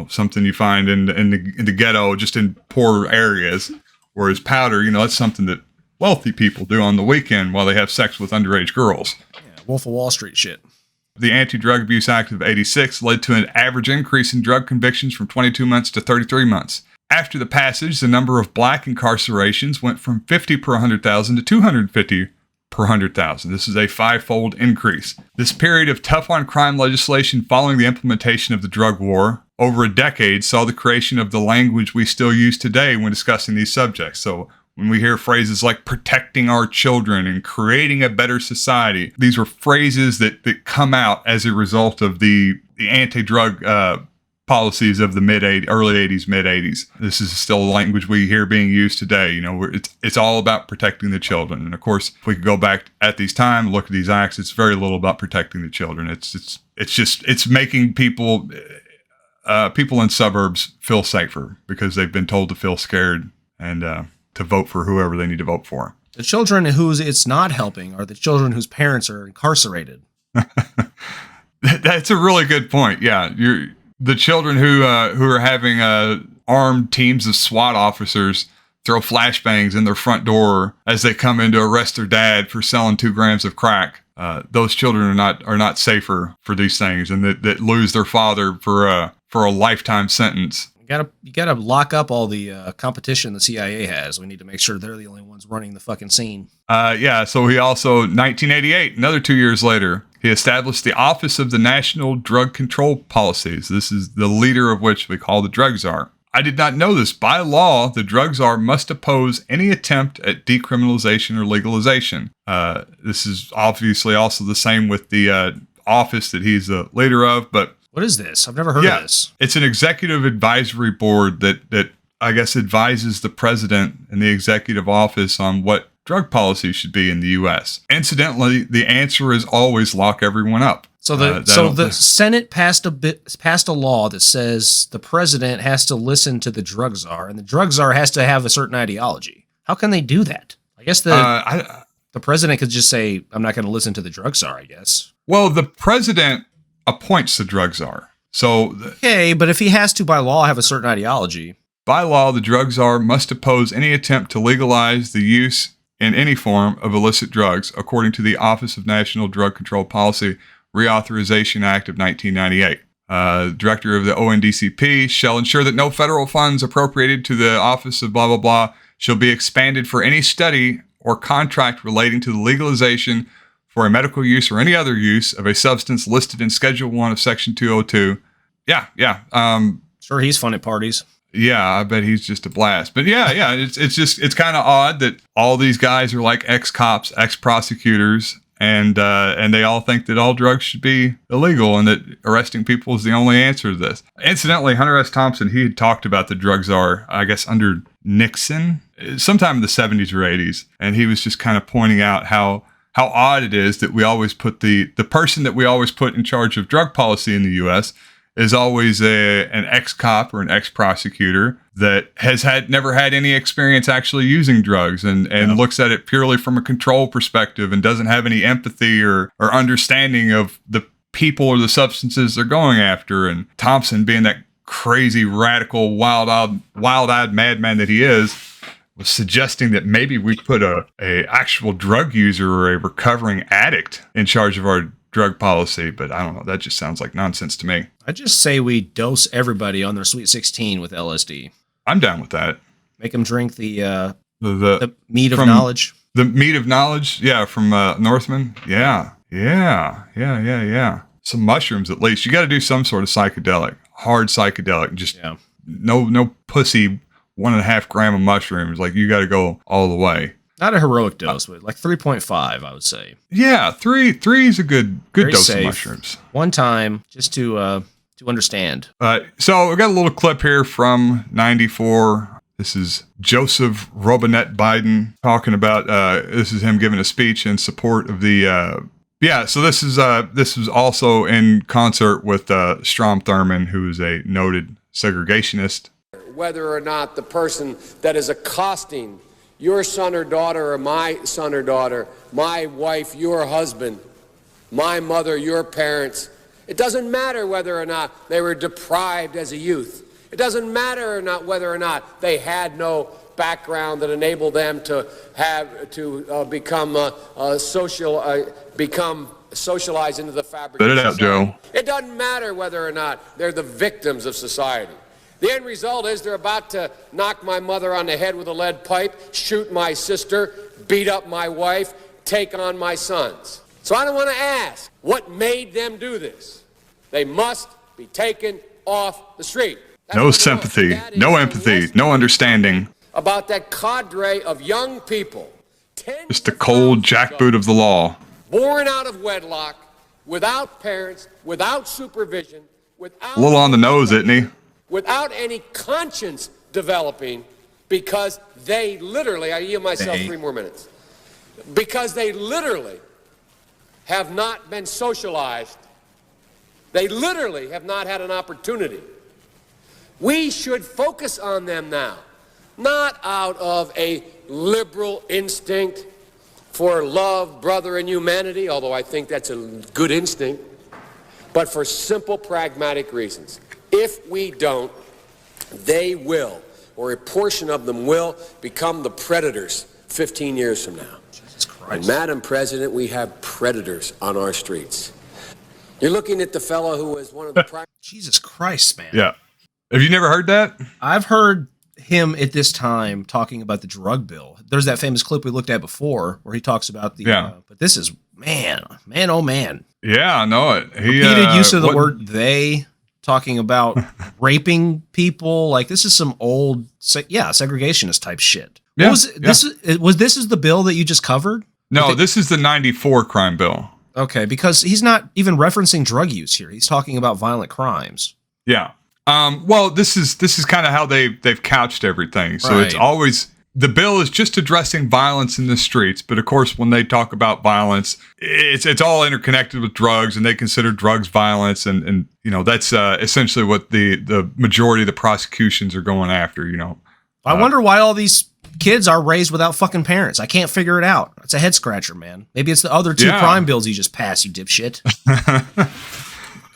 something you find in the ghetto, just in poor areas. Whereas powder, that's something that wealthy people do on the weekend while they have sex with underage girls. Wolf of Wall Street shit. The Anti-Drug Abuse Act of 86 led to an average increase in drug convictions from 22 months to 33 months. After the passage, the number of black incarcerations went from 50 per 100,000 to 250 per 100,000. This is a 5-fold increase. This period of tough-on-crime legislation following the implementation of the drug war over a decade saw the creation of the language we still use today when discussing these subjects. So when we hear phrases like protecting our children and creating a better society, these were phrases that come out as a result of the anti-drug policies of the early 80s, mid 80s. This is still a language we hear being used today. It's all about protecting the children. And of course, if we could go back at these times, look at these acts, it's very little about protecting the children. It's making people in suburbs feel safer because they've been told to feel scared and to vote for whoever they need to vote for. The children whose it's not helping are the children whose parents are incarcerated. That's a really good point. Yeah, the children who are having armed teams of SWAT officers throw flashbangs in their front door as they come in to arrest their dad for selling 2 grams of crack. Those children are not safer for these things, and that lose their father for a lifetime sentence. You gotta lock up all the competition the CIA has. We need to make sure they're the only ones running the fucking scene. So he also, 1988, another 2 years later, he established the Office of the National Drug Control Policies. This is the leader of which we call the drug czar. I did not know this. By law, the drug czar must oppose any attempt at decriminalization or legalization. This is obviously also the same with the office that he's the leader of, but what is this? I've never heard of this. It's an executive advisory board that I guess advises the president and the executive office on what drug policy should be in the U.S. Incidentally, the answer is always lock everyone up. So the Senate passed a law that says the president has to listen to the drug czar, and the drug czar has to have a certain ideology. How can they do that? I guess the president could just say, "I'm not going to listen to the drug czar." I guess. Well, the president appoints the drug czar. So, okay, but if he has to by law have a certain ideology, by law, the drug czar must oppose any attempt to legalize the use in any form of illicit drugs, according to the Office of National Drug Control Policy Reauthorization Act of 1998. Director of the ONDCP shall ensure that no federal funds appropriated to the Office of blah, blah, blah shall be expanded for any study or contract relating to the legalization for a medical use or any other use of a substance listed in Schedule 1 of Section 202. Yeah. Sure, he's fun at parties. Yeah, I bet he's just a blast. But yeah, it's kind of odd that all these guys are like ex-cops, ex-prosecutors, and they all think that all drugs should be illegal and that arresting people is the only answer to this. Incidentally, Hunter S. Thompson, he had talked about the drug czar, I guess, under Nixon, sometime in the 70s or 80s, and he was just kind of pointing out how odd it is that we always put the person that we always put in charge of drug policy in the U.S. is always an ex-cop or an ex-prosecutor that has never had any experience actually using drugs and looks at it purely from a control perspective and doesn't have any empathy or understanding of the people or the substances they're going after. And Thompson, being that crazy, radical, wild-eyed madman that he is, was suggesting that maybe we put a actual drug user or a recovering addict in charge of our drug policy, but I don't know. That just sounds like nonsense to me. I just say we dose everybody on their Sweet 16 with LSD. I'm down with that. Make them drink the meat of knowledge. The meat of knowledge, yeah, from Northman. Yeah. Some mushrooms at least. You got to do some sort of psychedelic, hard psychedelic. Just no pussy 1.5 gram of mushrooms. Like you got to go all the way. Not a heroic dose, but like 3.5, I would say. Yeah, three is a good Very dose safe. of mushrooms. One time, just to understand. So we got a little clip here from '94. This is Joseph Robinette Biden talking about. This is him giving a speech in support of the. So this is also in concert with Strom Thurmond, who is a noted segregationist. Whether or not the person that is accosting your son or daughter or my son or daughter, my wife, your husband, my mother, your parents. It doesn't matter whether or not they were deprived as a youth. It doesn't matter or not whether or not they had no background that enabled them to become socialized into the fabric Spit of it out, society. Joe. It doesn't matter whether or not they're the victims of society. The end result is they're about to knock my mother on the head with a lead pipe, shoot my sister, beat up my wife, take on my sons. So I don't want to ask what made them do this. They must be taken off the street. That's No sympathy, no empathy, no understanding. About that cadre of young people, Just the cold jackboot of the law. born out of wedlock, without parents, without supervision, without A little on the nose, isn't he? without any conscience developing, because they literally, I yield myself 3 more minutes, because they literally have not been socialized. They literally have not had an opportunity. We should focus on them now, not out of a liberal instinct for love, brother, and humanity, although I think that's a good instinct, but for simple, pragmatic reasons. If we don't, they will, or a portion of them will, become the predators 15 years from now. Jesus Christ. And Madam President, we have predators on our streets. You're looking at the fellow who was one of the Jesus Christ, man. Yeah. Have you never heard that? I've heard him at this time talking about the drug bill. There's that famous clip we looked at before where he talks about the, but this is, man, oh man. Yeah, I know it. He repeated use of the word they, talking about raping people. Like this is some old, segregationist type shit. Yeah, This is the bill that you just covered? No, this is the 94 crime bill. Okay, because he's not even referencing drug use here. He's talking about violent crimes. Yeah. Well, this is kind of how they've couched everything. So It's always, the bill is just addressing violence in the streets. But of course, when they talk about violence, it's all interconnected with drugs, and they consider drugs violence. And you know, that's essentially what the majority of the prosecutions are going after, you know. I wonder why all these kids are raised without fucking parents. I can't figure it out. It's a head scratcher, man. Maybe it's the other 2 crime bills you just passed, you dipshit.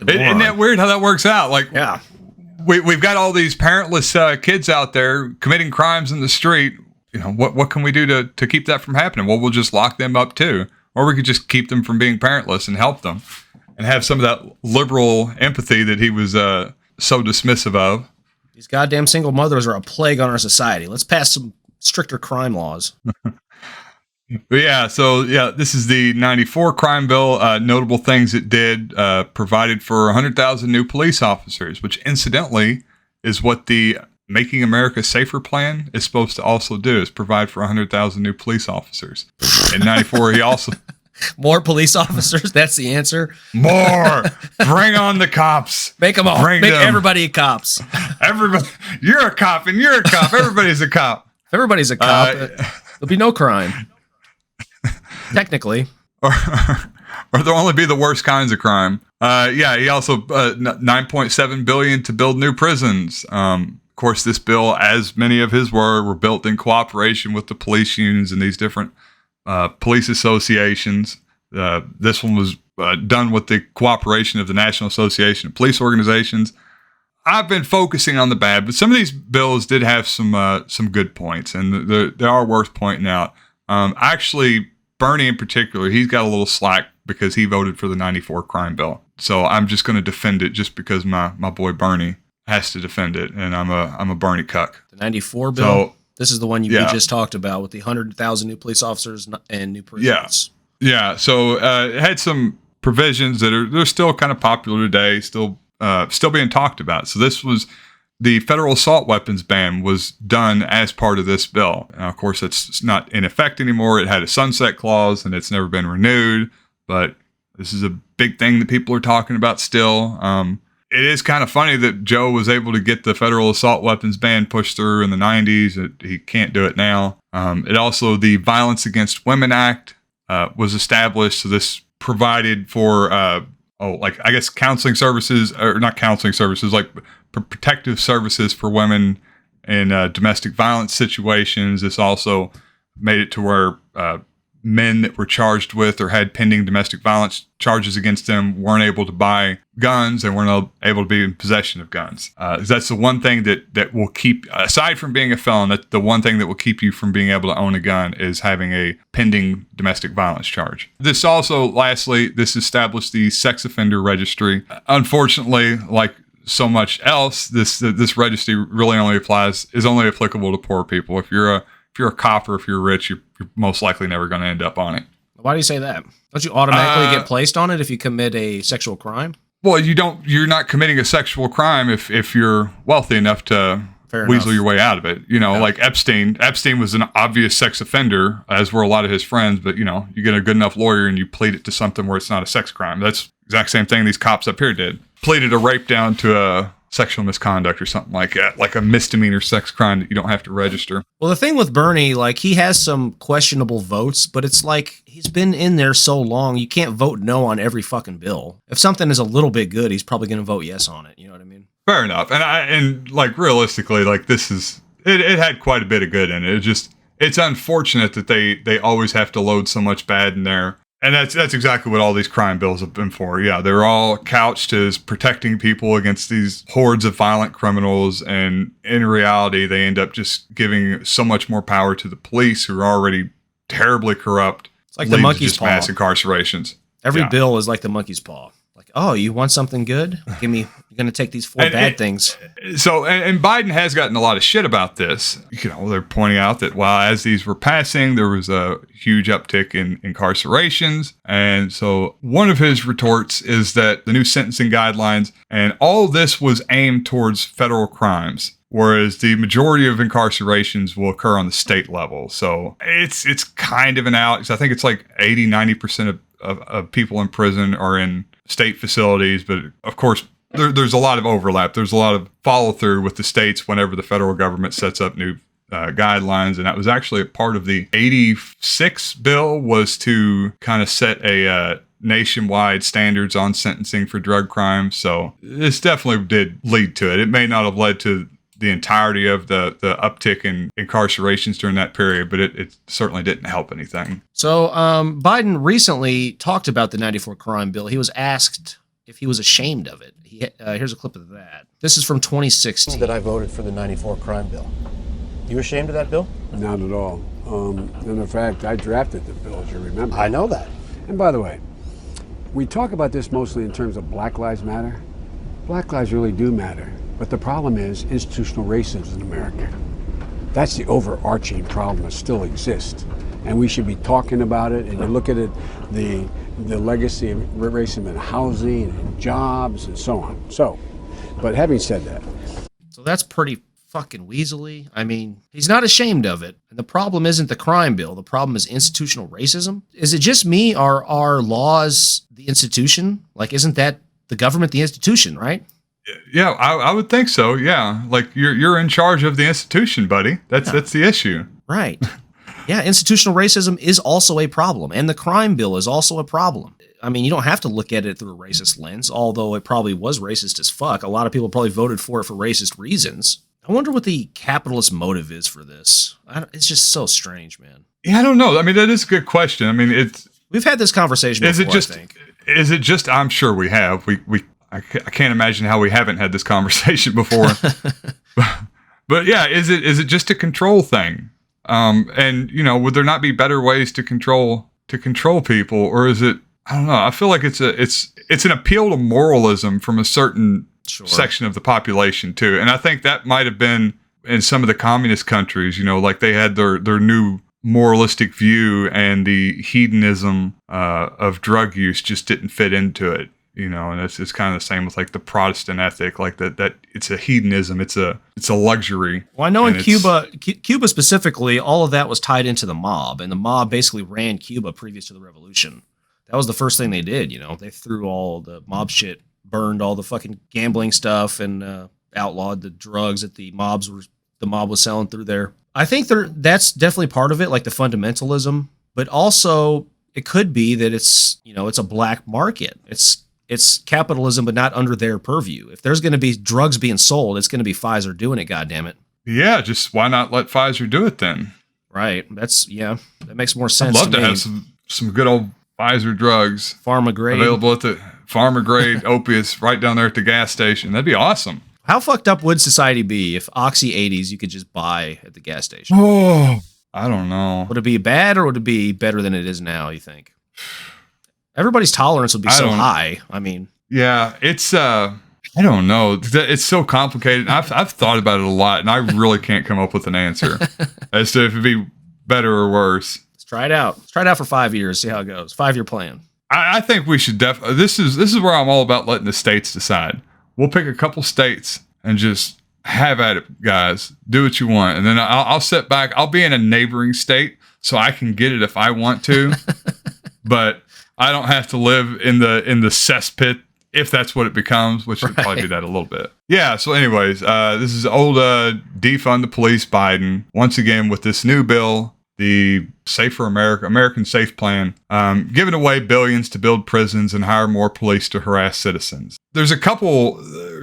Isn't that weird how that works out? Like, yeah, we've got all these parentless kids out there committing crimes in the street. You know, what can we do to keep that from happening? Well, we'll just lock them up too. Or we could just keep them from being parentless and help them and have some of that liberal empathy that he was so dismissive of. These goddamn single mothers are a plague on our society. Let's pass some stricter crime laws. This is the 94 crime bill. Notable things it did, provided for 100,000 new police officers, which incidentally is what the Making America Safer plan is supposed to also do, is provide for 100,000 new police officers. In 94, he also... More police officers? That's the answer? More! Bring on the cops. Make them all. Make everybody cops. Everybody. You're a cop and you're a cop. Everybody's a cop. If everybody's a cop, there'll be no crime. Technically. Or there'll only be the worst kinds of crime. He also $9.7 billion to build new prisons. Of course, this bill, as many of his were built in cooperation with the police unions and these different police associations. This one was done with the cooperation of the National Association of Police Organizations. I've been focusing on the bad, but some of these bills did have some good points, and they are worth pointing out. Actually, Bernie in particular, he's got a little slack because he voted for the 94 crime bill. So I'm just going to defend it just because my boy Bernie has to defend it, and I'm a Bernie cuck. The 94 bill? So, this is the one you just talked about with the 100,000 new police officers and new prisons. Yeah. So it had some provisions they're still kind of popular today, still being talked about. So this was the federal assault weapons ban was done as part of this bill. Now, of course, it's not in effect anymore. It had a sunset clause, and it's never been renewed. But this is a big thing that people are talking about still. It is kind of funny that Joe was able to get the federal assault weapons ban pushed through in the 90s. He can't do it now. It also, the Violence Against Women Act was established. So this provided for, counseling services, or not counseling services, like protective services for women in domestic violence situations. This also made it to where men that were charged with or had pending domestic violence charges against them weren't able to buy guns and weren't able to be in possession of guns. That's the one thing that will keep, aside from being a felon, that the one thing that will keep you from being able to own a gun is having a pending domestic violence charge. This also, lastly, this established the sex offender registry. Unfortunately, like so much else, this registry really is only applicable to poor people. If you're a cop or if you're rich, you're most likely never going to end up on it. Why do you say that? Don't you automatically get placed on it if you commit a sexual crime? Well, you're not committing a sexual crime if you're wealthy enough to weasel your way out of it. Like Epstein was an obvious sex offender, as were a lot of his friends, but you get a good enough lawyer and you plead it to something where it's not a sex crime. That's the exact same thing these cops up here did. Pleaded a rape down to a sexual misconduct or something like that, like a misdemeanor sex crime that you don't have to register. Well, the thing with Bernie, like, he has some questionable votes, but it's like he's been in there so long, you can't vote no on every fucking bill. If something is a little bit good, he's probably going to vote yes on it. You know what I mean? Fair enough. And realistically, like, this is, it had quite a bit of good in it. It's unfortunate that they always have to load so much bad in there. And that's exactly what all these crime bills have been for. Yeah, they're all couched as protecting people against these hordes of violent criminals. And in reality, they end up just giving so much more power to the police, who are already terribly corrupt. It's like the monkey's paw. Mass incarcerations. Every bill is like the monkey's paw. Like, oh, you want something good? You're going to take these four bad things. So, and Biden has gotten a lot of shit about this. They're pointing out that as these were passing, there was a huge uptick in incarcerations. And so one of his retorts is that the new sentencing guidelines and all this was aimed towards federal crimes, whereas the majority of incarcerations will occur on the state level. So it's kind of an out, because I think it's like 80-90% of people in prison are in state facilities, but of course there's a lot of overlap. There's a lot of follow through with the states whenever the federal government sets up new guidelines, and that was actually a part of the 86 bill, was to kind of set a nationwide standards on sentencing for drug crimes. So this definitely did lead to it. It may not have led to the entirety of the uptick in incarcerations during that period, but it certainly didn't help anything. So Biden recently talked about the 94 crime bill. He was asked if he was ashamed of it. Here's a clip of that. This is from 2016. That I voted for the 94 crime bill. You ashamed of that bill? Not at all. In fact, I drafted the bill, as you remember. I know that. And by the way, we talk about this mostly in terms of Black Lives Matter. Black lives really do matter. But the problem is institutional racism in America. That's the overarching problem that still exists. And we should be talking about it. And you look at it, the legacy of racism in housing and jobs and so on. So, but having said that. So that's pretty fucking weaselly. I mean, he's not ashamed of it. And the problem isn't the crime bill. The problem is institutional racism. Is it just me? Are our laws the institution? Like, isn't that the government the institution, right? Yeah, I would think so. Yeah, like you're in charge of the institution, buddy. That's the issue. Right. Yeah, institutional racism is also a problem, and the crime bill is also a problem. I mean, you don't have to look at it through a racist lens, although it probably was racist as fuck. A lot of people probably voted for it for racist reasons. I wonder what the capitalist motive is for this. It's just so strange, man. Yeah, I don't know. I mean, that is a good question. I mean, we've had this conversation before, I think. Is it just, I'm sure we have. I can't imagine how we haven't had this conversation before. But yeah, is it just a control thing? And you know, would there not be better ways to control people, or is it? I don't know. I feel like it's an appeal to moralism from a certain section of the population too, and I think that might have been in some of the communist countries. You know, like they had their new moralistic view, and the hedonism of drug use just didn't fit into it. You know, and it's kind of the same with like the Protestant ethic, like that it's a hedonism, it's a luxury. Well, I know in Cuba specifically, all of that was tied into the mob, and the mob basically ran Cuba previous to the revolution. That was the first thing they did. You know, they threw all the mob shit, burned all the fucking gambling stuff, and outlawed the drugs that the mob was selling through there. I think that's definitely part of it, like the fundamentalism, but also it could be that it's a black market. It's capitalism, but not under their purview. If there's going to be drugs being sold, it's going to be Pfizer doing it, goddammit. Yeah, just why not let Pfizer do it then? Right. That makes more sense. I'd love to have some good old Pfizer drugs. Pharma grade. Available at the pharma grade opiates right down there at the gas station. That'd be awesome. How fucked up would society be if Oxy 80s you could just buy at the gas station? Oh, I don't know. Would it be bad, or would it be better than it is now, you think? Everybody's tolerance would be so high. I mean, yeah, it's I don't know. It's so complicated. I've thought about it a lot, and I really can't come up with an answer as to if it'd be better or worse. Let's try it out. Let's try it out for 5 years. See how it goes. 5-year plan. I think we should definitely. This is where I'm all about letting the states decide. We'll pick a couple states and just have at it, guys. Do what you want, and then I'll sit back. I'll be in a neighboring state so I can get it if I want to, but I don't have to live in the cesspit if that's what it becomes, which would probably be that a little bit. Yeah. So, anyways, this is old defund the police Biden once again with this new bill, the Safer American Safe Plan, giving away billions to build prisons and hire more police to harass citizens. There's a couple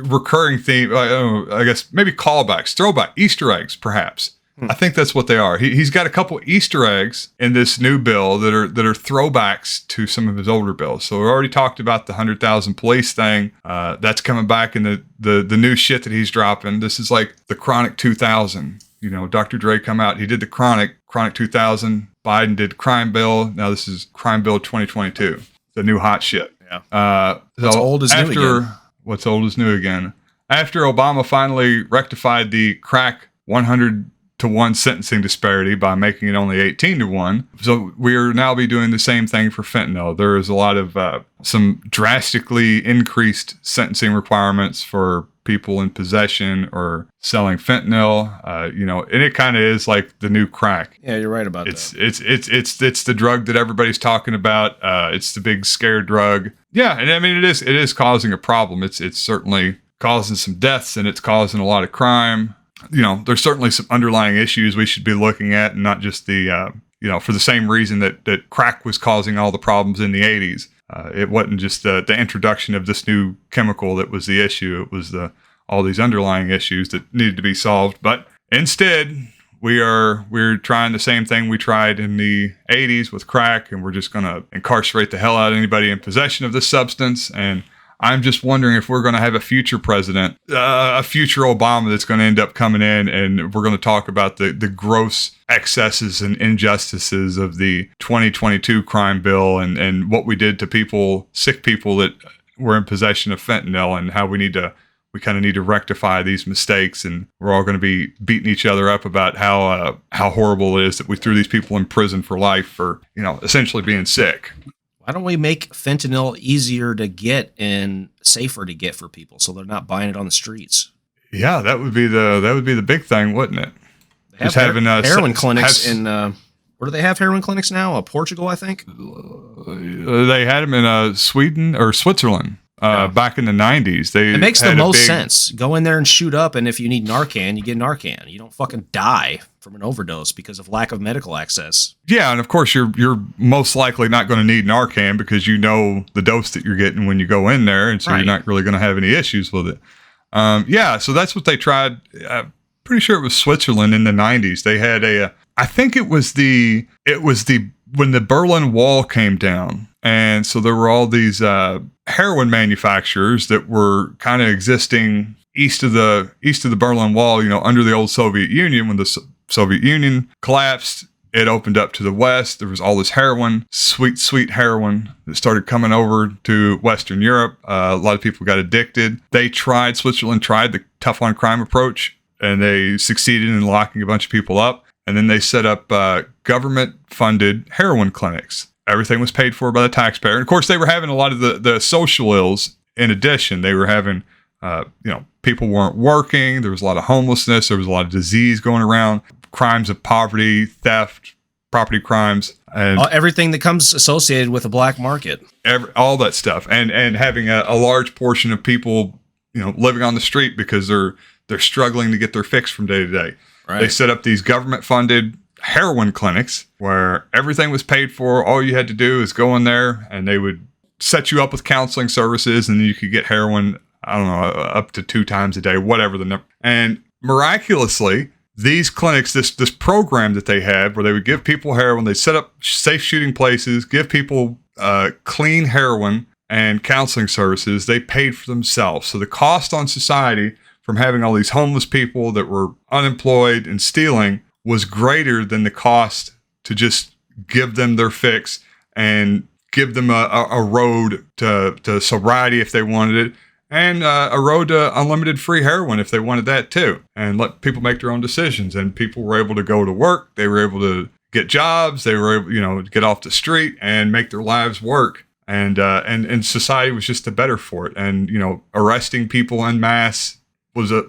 recurring themes, I guess maybe callbacks, throwback, Easter eggs, perhaps. I think that's what they are. He's got a couple Easter eggs in this new bill that are throwbacks to some of his older bills. So we already talked about the 100,000 police thing. That's coming back in the new shit that he's dropping. This is like the Chronic 2000. You know, Dr. Dre come out. He did the Chronic 2000. Biden did Crime Bill. Now this is Crime Bill 2022. The new hot shit. Yeah. What's old is new again. What's old is new again. After Obama finally rectified the crack 100-to-1 sentencing disparity by making it only 18-to-1. So we're now be doing the same thing for fentanyl. There is a lot of some drastically increased sentencing requirements for people in possession or selling fentanyl. And it kind of is like the new crack. Yeah, you're right about that. It's the drug that everybody's talking about. It's the big scare drug. Yeah, and I mean it is causing a problem. It's certainly causing some deaths, and it's causing a lot of crime. You know, there's certainly some underlying issues we should be looking at, and not just the, for the same reason that crack was causing all the problems in the 80s. It wasn't just the introduction of this new chemical that was the issue. It was all these underlying issues that needed to be solved. But instead, we're trying the same thing we tried in the 80s with crack, and we're just going to incarcerate the hell out of anybody in possession of this substance. And I'm just wondering if we're going to have a future president, a future Obama that's going to end up coming in, and we're going to talk about the gross excesses and injustices of the 2022 crime bill and what we did to people, sick people that were in possession of fentanyl, and how we kind of need to rectify these mistakes. And we're all going to be beating each other up about how horrible it is that we threw these people in prison for life for, essentially being sick. Why don't we make fentanyl easier to get and safer to get for people so they're not buying it on the streets? Yeah, that would be the big thing, wouldn't it? Just having heroin clinics in where do they have heroin clinics now? Portugal, I think. They had them in Sweden or Switzerland back in the 90s. It makes the most sense. Go in there and shoot up, and if you need Narcan, you get Narcan. You don't fucking die from an overdose because of lack of medical access. Yeah, and of course you're most likely not going to need Narcan because you know the dose that you're getting when you go in there, and so you're not really going to have any issues with it. So that's what they tried. Pretty sure it was Switzerland in the 90s. They had I think it was when the Berlin Wall came down, and so there were all these heroin manufacturers that were kind of existing east of the Berlin Wall, under the old Soviet Union. When the Soviet Union collapsed, it opened up to the west. There was all this heroin, sweet heroin that started coming over to Western Europe. A lot of people got addicted. Switzerland tried the tough on crime approach, and they succeeded in locking a bunch of people up. And then they set up government-funded heroin clinics. Everything was paid for by the taxpayer. And of course, they were having a lot of the social ills in addition. They were having, people weren't working. There was a lot of homelessness. There was a lot of disease going around. Crimes of poverty, theft, property crimes, and everything that comes associated with a black market. All that stuff, and having a large portion of people, living on the street because they're struggling to get their fix from day to day. Right. They set up these government-funded heroin clinics where everything was paid for. All you had to do is go in there, and they would set you up with counseling services, and then you could get heroin, I don't know, up to 2 times a day, whatever the number. And miraculously, these clinics, this program that they had where they would give people heroin, they set up safe shooting places, give people clean heroin and counseling services, they paid for themselves. So the cost on society from having all these homeless people that were unemployed and stealing was greater than the cost to just give them their fix and give them a road to sobriety if they wanted it, and a road to unlimited free heroin if they wanted that too, and let people make their own decisions. And people were able to go to work. They were able to get jobs. They were able, to get off the street and make their lives work. And society was just the better for it. And, arresting people en masse was a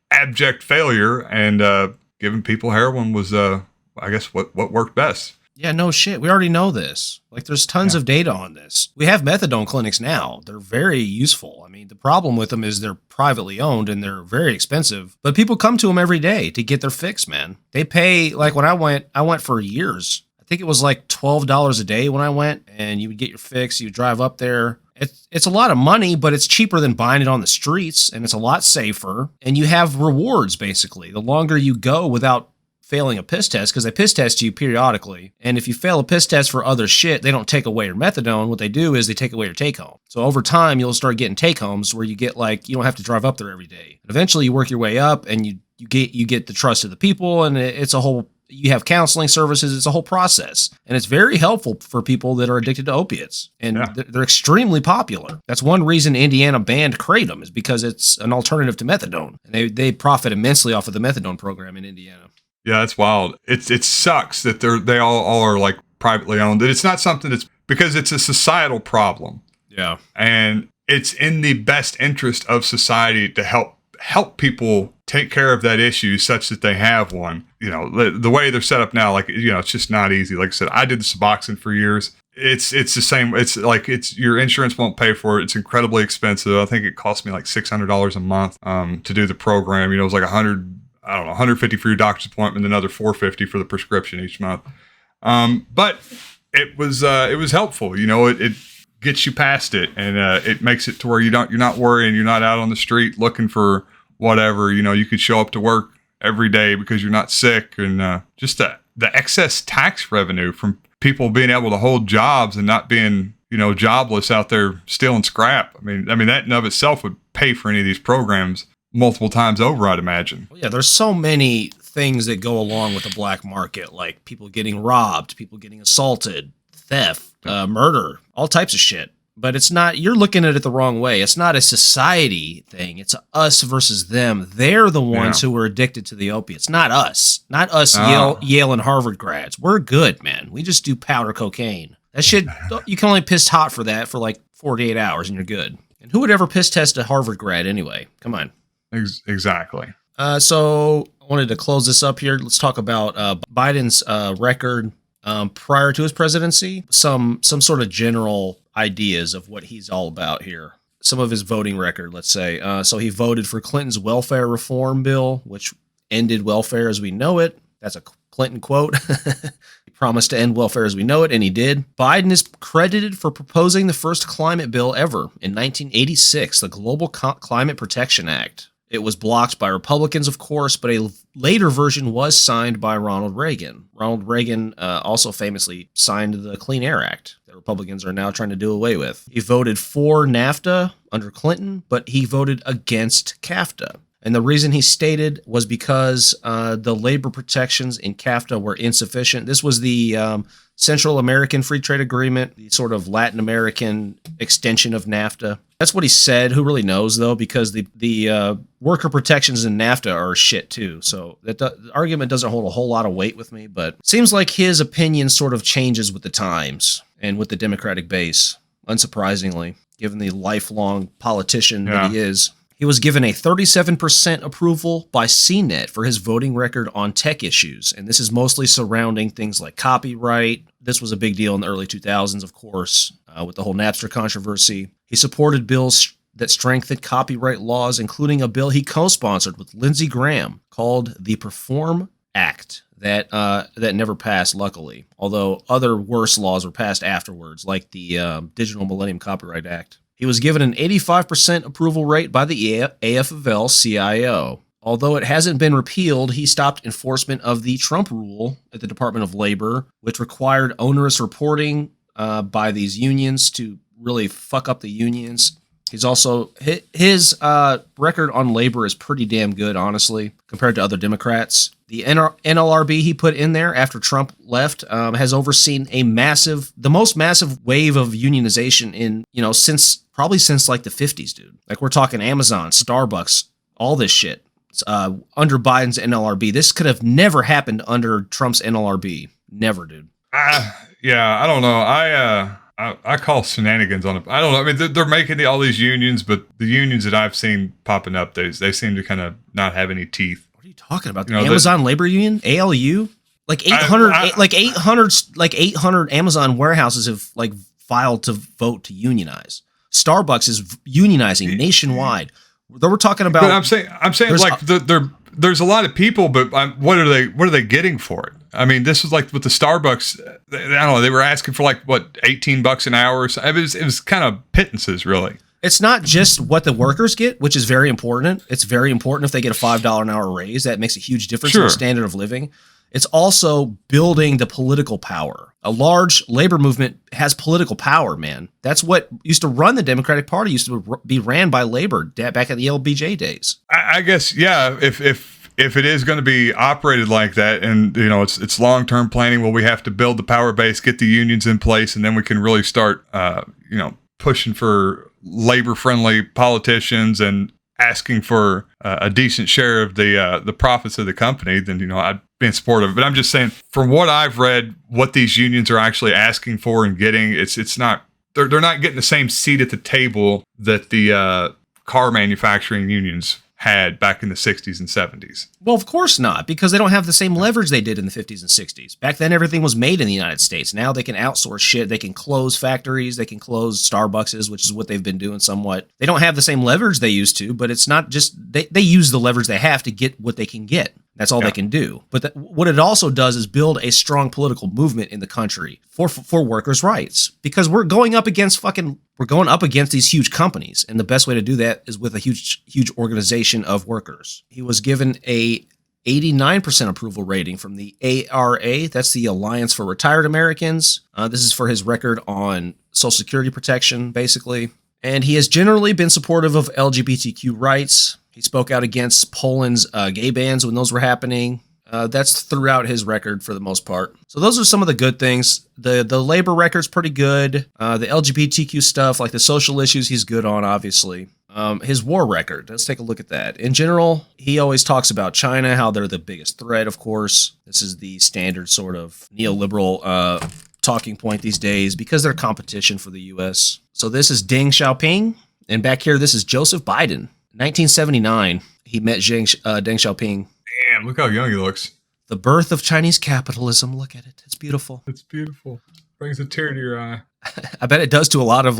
abject failure, and giving people heroin was, I guess, what worked best. Yeah, no shit. We already know this. Like, there's tons of data on this. We have methadone clinics now. They're very useful. I mean, the problem with them is they're privately owned and they're very expensive. But people come to them every day to get their fix, man. They pay, like when I went for years. I think it was like $12 a day when I went, and you would get your fix. You would drive up there. It's a lot of money, but it's cheaper than buying it on the streets, and it's a lot safer. And you have rewards, basically. The longer you go without failing a piss test, because they piss test you periodically. And if you fail a piss test for other shit, they don't take away your methadone. What they do is they take away your take home. So over time, you'll start getting take homes where you get you don't have to drive up there every day. And eventually you work your way up, and you get the trust of the people, and you have counseling services. It's a whole process, and it's very helpful for people that are addicted to opiates, and they're extremely popular. That's one reason Indiana banned kratom, is because it's an alternative to methadone, and they profit immensely off of the methadone program in Indiana. Yeah, that's wild. It sucks that they all are like privately owned. It's not something that's, because it's a societal problem. Yeah. And it's in the best interest of society to help people take care of that issue such that they have one. The way they're set up now, it's just not easy. Like I said, I did the Suboxone for years. It's the same. It's like your insurance won't pay for it. It's incredibly expensive. I think it cost me like $600 a month to do the program. It was like $150 for your doctor's appointment, another $450 for the prescription each month. But it was helpful. It gets you past it, and it makes it to where you're not worrying. You're not out on the street looking for whatever. You could show up to work every day because you're not sick, and just the excess tax revenue from people being able to hold jobs and not being jobless out there stealing scrap. I mean, that in of itself would pay for any of these programs multiple times over, I'd imagine. Yeah, there's so many things that go along with the black market, like people getting robbed, people getting assaulted, theft, murder, all types of shit. But it's not, you're looking at it the wrong way. It's not a society thing. It's us versus them. They're the ones who are addicted to the opiates, not us. Not us Yale and Harvard grads. We're good, man. We just do powder cocaine. That shit, you can only piss hot for that for like 48 hours and you're good. And who would ever piss test a Harvard grad anyway? Come on. Exactly. So I wanted to close this up here. Let's talk about Biden's record prior to his presidency. Some sort of general ideas of what he's all about here. Some of his voting record, let's say. So he voted for Clinton's welfare reform bill, which ended welfare as we know it. That's a Clinton quote. He promised to end welfare as we know it, and he did. Biden is credited for proposing the first climate bill ever in 1986, the Global Climate Protection Act. It was blocked by Republicans, of course, but a later version was signed by Ronald Reagan. Ronald Reagan also famously signed the Clean Air Act that Republicans are now trying to do away with. He voted for NAFTA under Clinton, but he voted against CAFTA. And the reason he stated was because the labor protections in CAFTA were insufficient. This was the Central American Free Trade Agreement, the sort of Latin American extension of NAFTA. That's what he said. Who really knows, though, because the worker protections in NAFTA are shit, too. So the argument doesn't hold a whole lot of weight with me, but it seems like his opinion sort of changes with the times and with the Democratic base, unsurprisingly, given the lifelong politician that he is. He was given a 37% approval by CNET for his voting record on tech issues, and this is mostly surrounding things like copyright. This was a big deal in the early 2000s, of course, with the whole Napster controversy. He supported bills that strengthened copyright laws, including a bill he co-sponsored with Lindsey Graham called the Perform Act that never passed, luckily, although other worse laws were passed afterwards, like the Digital Millennium Copyright Act. He was given an 85% approval rate by the AFL-CIO. Although it hasn't been repealed, he stopped enforcement of the Trump rule at the Department of Labor, which required onerous reporting by these unions to really fuck up the unions. He's also, his record on labor is pretty damn good, honestly, compared to other Democrats. The NLRB he put in there after Trump left has overseen the most massive wave of unionization in, probably since like the 50s, dude. Like we're talking Amazon, Starbucks, all this shit. Under Biden's NLRB. This could have never happened under Trump's NLRB. Never, dude. Yeah, I don't know. I call shenanigans on it. I don't know. I mean, they're making all these unions, but the unions that I've seen popping up, they seem to kind of not have any teeth. What are you talking about? The Amazon Labor Union, ALU, like 800 Amazon warehouses have like filed to vote to unionize. Starbucks is unionizing nationwide. We're talking about. But I'm saying like there's a lot of people, but what are they getting for it? I mean, this was like with the Starbucks. I don't know. They were asking for like what, $18 an hour. So it was kind of pittances, really. It's not just what the workers get, which is very important. It's very important if they get a $5 an hour raise. That makes a huge difference in the standard of living. It's also building the political power. A large labor movement has political power, man. That's what used to run the Democratic Party, used to be ran by labor back in the LBJ days. I guess, yeah, if it is going to be operated like that, and it's long-term planning, well, we have to build the power base, get the unions in place, and then we can really start pushing for labor-friendly politicians and asking for a decent share of the profits of the company, then I'd be in support of it. But I'm just saying, from what I've read, what these unions are actually asking for and getting, it's not, they're not getting the same seat at the table that the car manufacturing unions had back in the 60s and 70s. Well, of course not, because they don't have the same leverage they did in the 50s and 60s. Back then, everything was made in the United States. Now they can outsource shit. They can close factories. They can close Starbucks, which is what they've been doing somewhat. They don't have the same leverage they used to, but it's not just, they use the leverage they have to get what they can get. That's all they can do. But what it also does is build a strong political movement in the country for workers' rights, because we're going up against these huge companies, and the best way to do that is with a huge organization of workers. He was given a 89% approval rating from the ARA. That's the Alliance for Retired Americans. This is for his record on Social Security protection, basically. And he has generally been supportive of LGBTQ rights. He spoke out against Poland's gay bans when those were happening. That's throughout his record for the most part. So those are some of the good things. The labor record's pretty good. The LGBTQ stuff, like the social issues, he's good on, obviously. His war record, let's take a look at that. In general, he always talks about China, how they're the biggest threat, of course. This is the standard sort of neoliberal talking point these days because they're competition for the U.S. So this is Deng Xiaoping. And back here, this is Joseph Biden. 1979, he met Deng Xiaoping. Damn, look how young he looks. The birth of Chinese capitalism. Look at it. It's beautiful. It's beautiful. Brings a tear to your eye. I bet it does to a lot of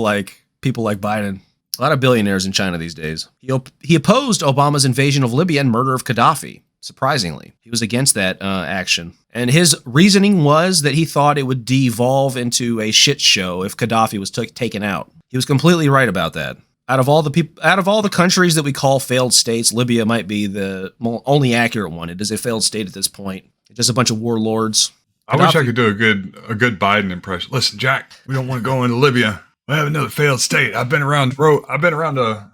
people like Biden. A lot of billionaires in China these days. He opposed Obama's invasion of Libya and murder of Gaddafi. Surprisingly, he was against that action. And his reasoning was that he thought it would devolve into a shit show if Gaddafi was taken out. He was completely right about that. Out of all the countries that we call failed states, Libya might be the only accurate one. It is a failed state at this point. It's just a bunch of warlords. I wish I could do a good Biden impression. Listen, Jack, we don't want to go into Libya. We have another failed state. I've been around the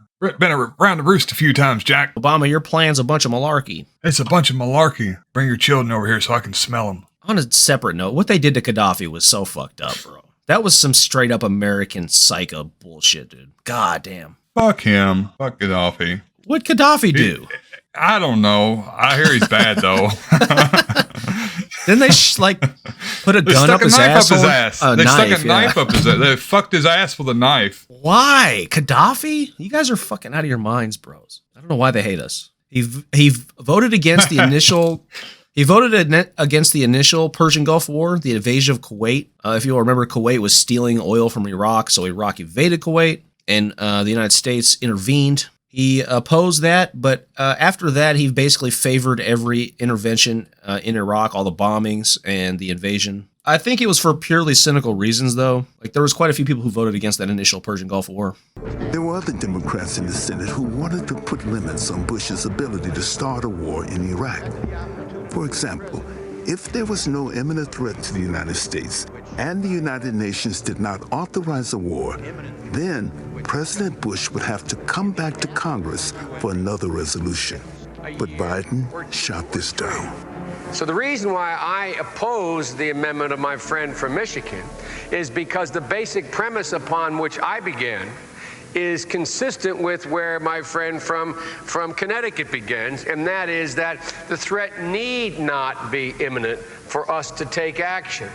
roost a few times, Jack. Obama, your plan's a bunch of malarkey. It's a bunch of malarkey. Bring your children over here so I can smell them. On a separate note, what they did to Gaddafi was so fucked up, bro. That was some straight up American psycho bullshit, dude. God damn. Fuck him. Fuck Gaddafi. What'd Gaddafi do? I don't know. I hear he's bad though. Didn't they put a gun up his ass? They stuck a knife up his ass. They fucked his ass with a knife. Why? Gaddafi? You guys are fucking out of your minds, bros. I don't know why they hate us. He voted against the initial. He voted against the initial Persian Gulf War, the invasion of Kuwait. If you'll remember, Kuwait was stealing oil from Iraq, so Iraq invaded Kuwait, and the United States intervened. He opposed that, but after that, he basically favored every intervention in Iraq, all the bombings and the invasion. I think it was for purely cynical reasons, though. There was quite a few people who voted against that initial Persian Gulf War. There were other Democrats in the Senate who wanted to put limits on Bush's ability to start a war in Iraq. For example, if there was no imminent threat to the United States and the United Nations did not authorize a war, then President Bush would have to come back to Congress for another resolution. But Biden shot this down. So the reason why I oppose the amendment of my friend from Michigan is because the basic premise upon which I began is consistent with where my friend from Connecticut begins, and that is that the threat need not be imminent for us to take action.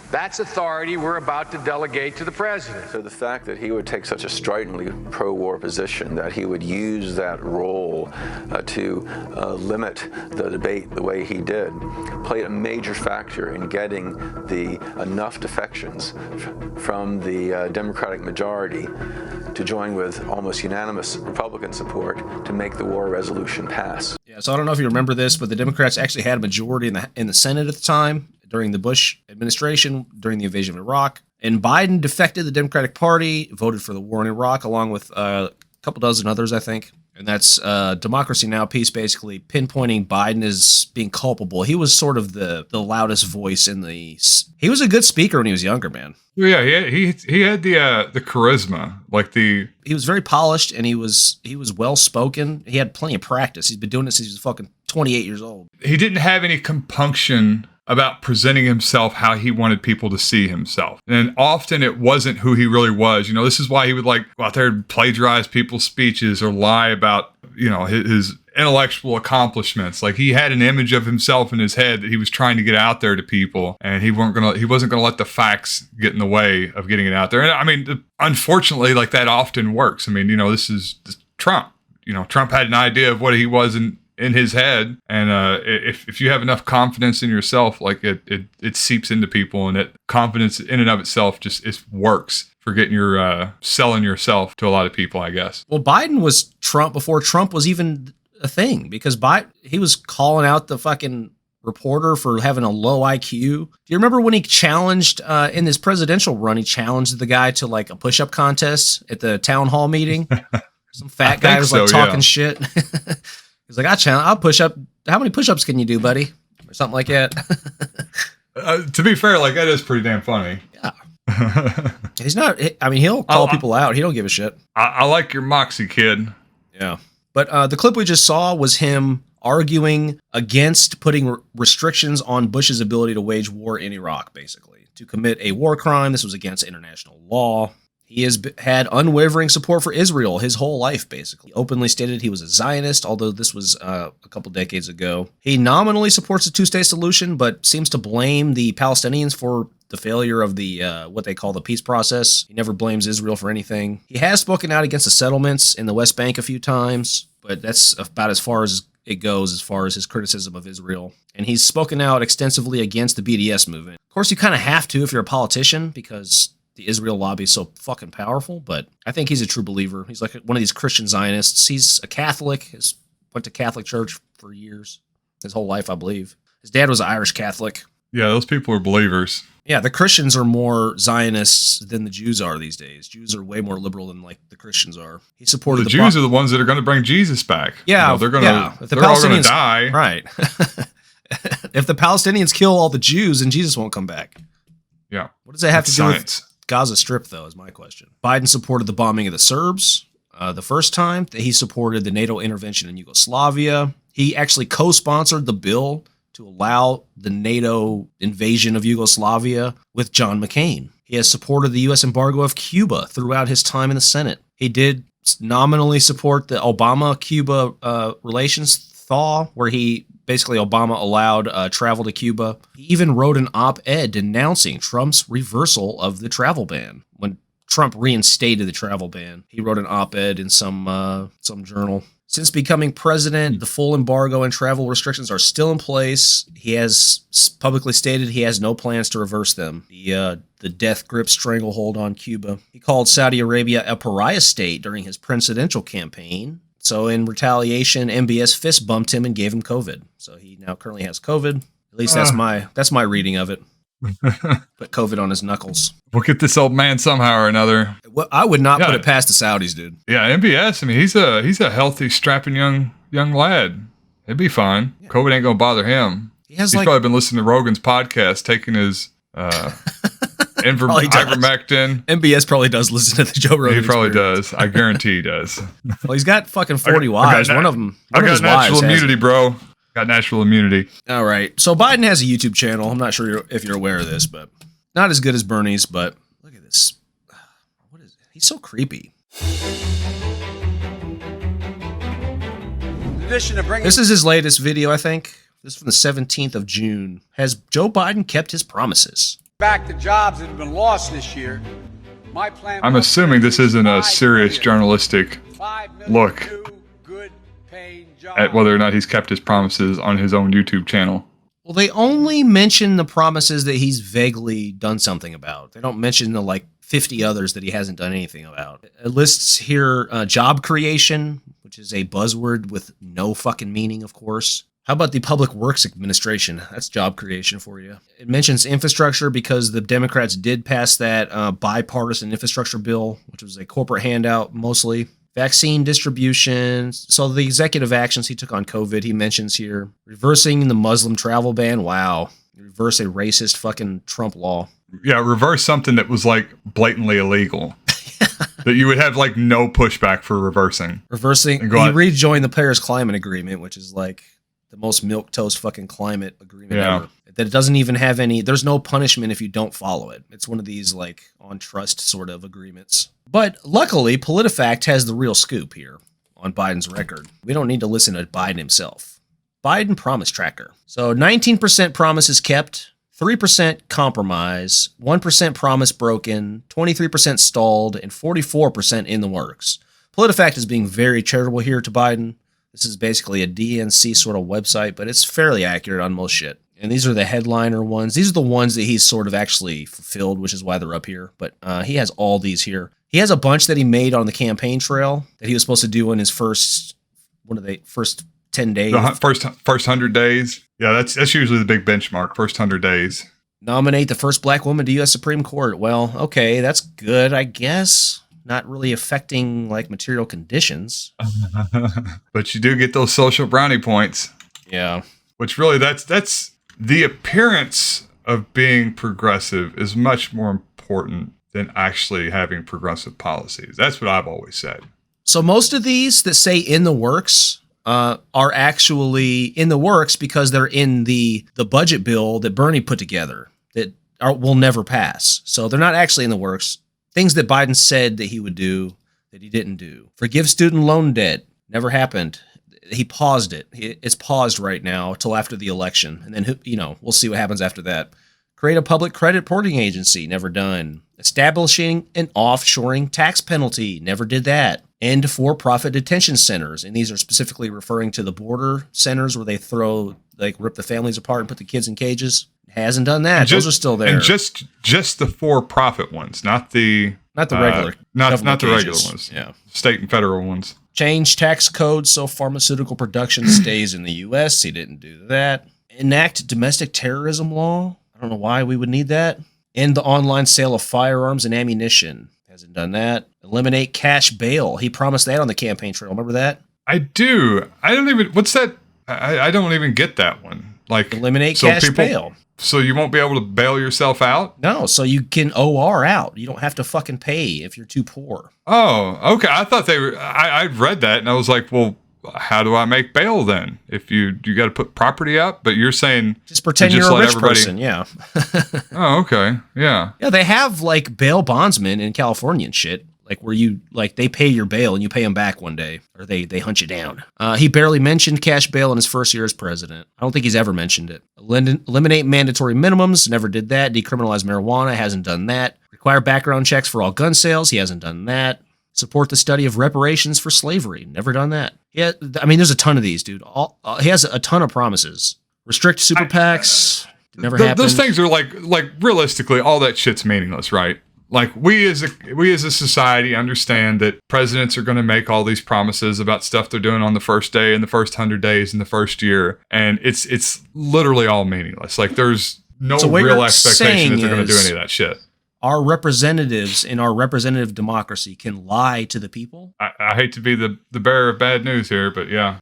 That's authority we're about to delegate to the president. So the fact that he would take such a stridently pro-war position, that he would use that role to limit the debate the way he did, played a major factor in getting enough defections from the Democratic majority to join with almost unanimous Republican support to make the war resolution pass. Yeah, so I don't know if you remember this, but the Democrats actually had a majority in the Senate at the time during the Bush administration, during the invasion of Iraq. And Biden defected the Democratic Party, voted for the war in Iraq, along with a couple dozen others, I think. And that's Democracy Now! Piece basically pinpointing Biden as being culpable. He was sort of the loudest voice in the... He was a good speaker when he was younger, man. Yeah, he had the charisma, He was very polished, and he was well spoken. He had plenty of practice. He's been doing this since he was fucking 28 years old. He didn't have any compunction about presenting himself how he wanted people to see himself. And often it wasn't who he really was. You know, this is why he would go out there and plagiarize people's speeches or lie about, his intellectual accomplishments. He had an image of himself in his head that he was trying to get out there to people, and he wasn't gonna let the facts get in the way of getting it out there. And I mean, unfortunately, that often works. I mean, this is Trump. Trump had an idea of what he was in his head, and if you have enough confidence in yourself, it seeps into people, and that confidence in and of itself it works for getting your selling yourself to a lot of people, I guess. Well, Biden was Trump before Trump was even a thing, because he was calling out the fucking reporter for having a low IQ. Do you remember when he challenged in his presidential run? He challenged the guy to a push-up contest at the town hall meeting. Some fat guy was talking shit. He's like, I'll push up how many push-ups can you do, buddy? Or something like that. To be fair, like that is pretty damn funny. Yeah. He's not, I mean, he'll call people out. He don't give a shit. I like your moxie, kid. Yeah. But the clip we just saw was him arguing against putting restrictions on Bush's ability to wage war in Iraq, basically. To commit a war crime, this was against international law. He has had unwavering support for Israel his whole life, basically. He openly stated he was a Zionist, although this was a couple decades ago. He nominally supports a two-state solution, but seems to blame the Palestinians for the failure of the what they call the peace process. He never blames Israel for anything. He has spoken out against the settlements in the West Bank a few times, but that's about as far as it goes as far as his criticism of Israel. And he's spoken out extensively against the BDS movement. Of course, you kind of have to if you're a politician, because the Israel lobby is so fucking powerful, but I think he's a true believer. He's like one of these Christian Zionists. He's a Catholic. Went to Catholic church for years. His whole life, I believe. His dad was an Irish Catholic. Yeah, those people are believers. Yeah, the Christians are more Zionists than the Jews are these days. Jews are way more liberal than like the Christians are. He supported the Jews are the ones that are going to bring Jesus back. Yeah, they're going to. They're all going to die. Right. If the Palestinians kill all the Jews, then Jesus won't come back. Yeah. What does that have to do with Gaza Strip, though, is my question. Biden supported the bombing of the Serbs the first time. He supported the NATO intervention in Yugoslavia. He actually co-sponsored the bill to allow the NATO invasion of Yugoslavia with John McCain. He has supported the U.S. embargo of Cuba throughout his time in the Senate. He did nominally support the Obama-Cuba relations thaw, where Obama allowed travel to Cuba. He even wrote an op-ed denouncing Trump's reversal of the travel ban. When Trump reinstated the travel ban, he wrote an op-ed in some journal. Since becoming president, the full embargo and travel restrictions are still in place. He has publicly stated he has no plans to reverse them. The death grip stranglehold on Cuba. He called Saudi Arabia a pariah state during his presidential campaign. So in retaliation, MBS fist bumped him and gave him COVID. So he now currently has COVID. At least that's my reading of it. Put COVID on his knuckles. We'll get this old man somehow or another. Well, I would not put it past the Saudis, dude. Yeah, MBS. I mean, he's a healthy, strapping young lad. He'd be fine. Yeah. COVID ain't gonna bother him. He's probably been listening to Rogan's podcast, taking his ivermectin. MBS probably does listen to the Joe Rogan. He probably does. I guarantee he does. Well, he's got fucking 40 wives. One of them. I got natural immunity, bro. Got natural immunity. All right. So Biden has a YouTube channel. I'm not sure if you're aware of this, but not as good as Bernie's. But look at this. What is it? He's so creepy. This is his latest video, I think. This is from the 17th of June. Has Joe Biden kept his promises? Back to jobs that have been lost this year. My plan. I'm assuming this isn't a serious journalistic look at whether or not he's kept his promises on his own YouTube channel. Well, they only mention the promises that he's vaguely done something about. They don't mention the 50 others that he hasn't done anything about. It lists here job creation, which is a buzzword with no fucking meaning, of course. How about the Public Works Administration? That's job creation for you. It mentions infrastructure because the Democrats did pass that bipartisan infrastructure bill, which was a corporate handout mostly. Vaccine distribution. So the executive actions he took on COVID, he mentions here. Reversing the Muslim travel ban. Wow. Reverse a racist fucking Trump law. Yeah, reverse something that was blatantly illegal. That you would have no pushback for reversing. He rejoined the Paris Climate Agreement, which is the most milquetoast fucking climate agreement ever. That it doesn't even have there's no punishment if you don't follow it. It's one of these on trust sort of agreements. But luckily, PolitiFact has the real scoop here on Biden's record. We don't need to listen to Biden himself. Biden Promise Tracker. So 19% promises kept, 3% compromise, 1% promise broken, 23% stalled, and 44% in the works. PolitiFact is being very charitable here to Biden. This is basically a DNC sort of website, but it's fairly accurate on most shit. And these are the headliner ones. These are the ones that he's sort of actually fulfilled, which is why they're up here. But he has all these here. He has a bunch that he made on the campaign trail that he was supposed to do in his first 10 days. The first 100 days. Yeah, that's usually the big benchmark, first 100 days. Nominate the first black woman to U.S. Supreme Court. Well, okay, that's good, I guess. Not really affecting material conditions. But you do get those social brownie points. Yeah. Which really, that's the appearance of being progressive is much more important than actually having progressive policies. That's what I've always said. So most of these that say in the works are actually in the works because they're in the budget bill that Bernie put together that will never pass. So they're not actually in the works. Things that Biden said that he would do that he didn't do. Forgive student loan debt. Never happened. He paused it. It's paused right now till after the election. And then, we'll see what happens after that. Create a public credit reporting agency. Never done. Establishing an offshoring tax penalty. Never did that. End for-profit detention centers. And these are specifically referring to the border centers where they rip the families apart and put the kids in cages. Hasn't done that. Those are still there. And just the for-profit ones, not the regular. Not the cages. regular ones. Yeah. State and federal ones. Change tax code so pharmaceutical production stays in the U.S. He didn't do that. Enact domestic terrorism law. I don't know why we would need that. End the online sale of firearms and ammunition. Hasn't done that. Eliminate cash bail. He promised that on the campaign trail. Remember that? I do. I don't even. What's that? I don't even get that one. Like eliminate cash bail. So you won't be able to bail yourself out? No, so you can OR out. You don't have to fucking pay if you're too poor. Oh, okay. I thought they were. I read that and I was like, well, how do I make bail then? If you got to put property up, but you're saying just pretend you're a rich person. Yeah. Oh, okay. Yeah. Yeah, they have like bail bondsmen in California and shit. Like where they pay your bail and you pay them back one day, or they hunt you down. He barely mentioned cash bail in his first year as president. I don't think he's ever mentioned it. Eliminate mandatory minimums. Never did that. Decriminalize marijuana. Hasn't done that. Require background checks for all gun sales. He hasn't done that. Support the study of reparations for slavery. Never done that. Yeah, I mean, there's a ton of these, dude. He has a ton of promises. Restrict super PACs. Never happened. Those things are like realistically, all that shit's meaningless, right? Like we as a society understand that presidents are going to make all these promises about stuff they're doing on the first day and the first 100 days in the first year, and it's literally all meaningless. Like there's no real expectation that they're going to do any of that shit. Our representatives in our representative democracy can lie to the people. I hate to be the bearer of bad news here, but yeah.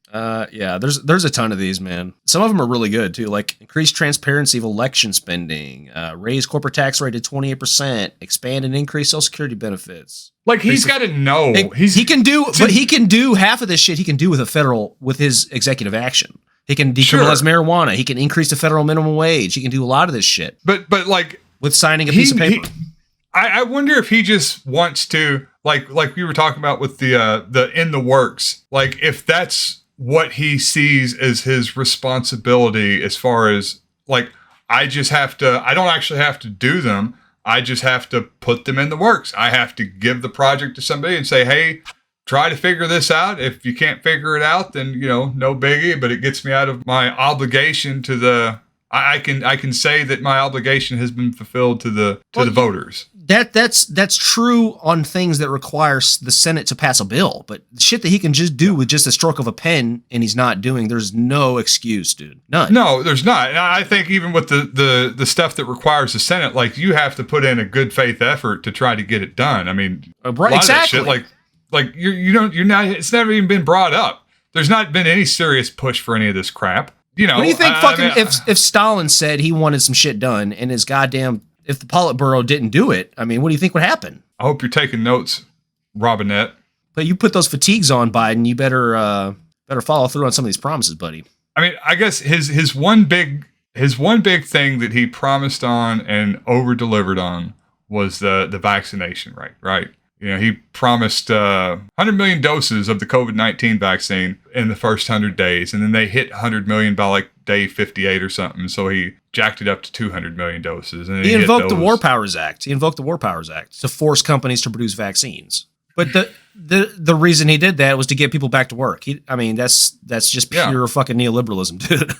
Yeah, there's a ton of these, man. Some of them are really good too, like increase transparency of election spending, raise corporate tax rate to 28%, expand and increase Social Security benefits. Like he's got to know he can do half of this shit. He can do with his executive action. He can decriminalize marijuana. He can increase the federal minimum wage. He can do a lot of this shit. But like with signing a piece of paper. I wonder if he just wants to, like we were talking about with the in the works, like if that's what he sees as his responsibility as far as like, I don't actually have to do them. I just have to put them in the works. I have to give the project to somebody and say, hey, try to figure this out. If you can't figure it out, then, no biggie, but it gets me out of my obligation to I can say that my obligation has been fulfilled to the voters. That's true on things that requires the Senate to pass a bill, but shit that he can just do with just a stroke of a pen and he's not doing, there's no excuse, dude. None. No, there's not. And I think even with the stuff that requires the Senate, like you have to put in a good faith effort to try to get it done. I mean, right, exactly. Of that shit, like you're not. It's never even been brought up. There's not been any serious push for any of this crap. What do you think? If Stalin said he wanted some shit done and if the Politburo didn't do it, I mean, what do you think would happen? I hope you're taking notes, Robinette. But you put those fatigues on, Biden. You better follow through on some of these promises, buddy. I mean, I guess his one big thing that he promised on and over delivered on was the vaccination rate, right? He promised 100 million doses of the COVID-19 vaccine in the first 100 days, and then they hit 100 million by like day 58 or something. So he jacked it up to 200 million doses. And he invoked the War Powers Act. To force companies to produce vaccines. But the reason he did that was to get people back to work. That's just pure fucking neoliberalism, dude.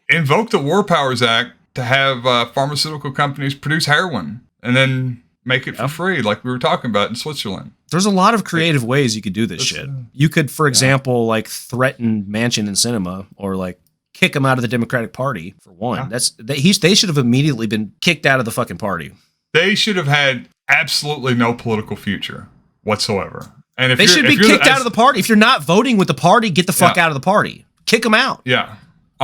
Invoke the War Powers Act to have pharmaceutical companies produce heroin, and then make it for free, like we were talking about in Switzerland. There's a lot of creative ways you could do this shit. You could, for example, like threaten Manchin and Sinema, or like kick them out of the Democratic Party, for one. Yeah. They should have immediately been kicked out of the fucking party. They should have had absolutely no political future whatsoever. And they should be kicked out of the party. If you're not voting with the party, get the fuck out of the party. Kick him out. Yeah.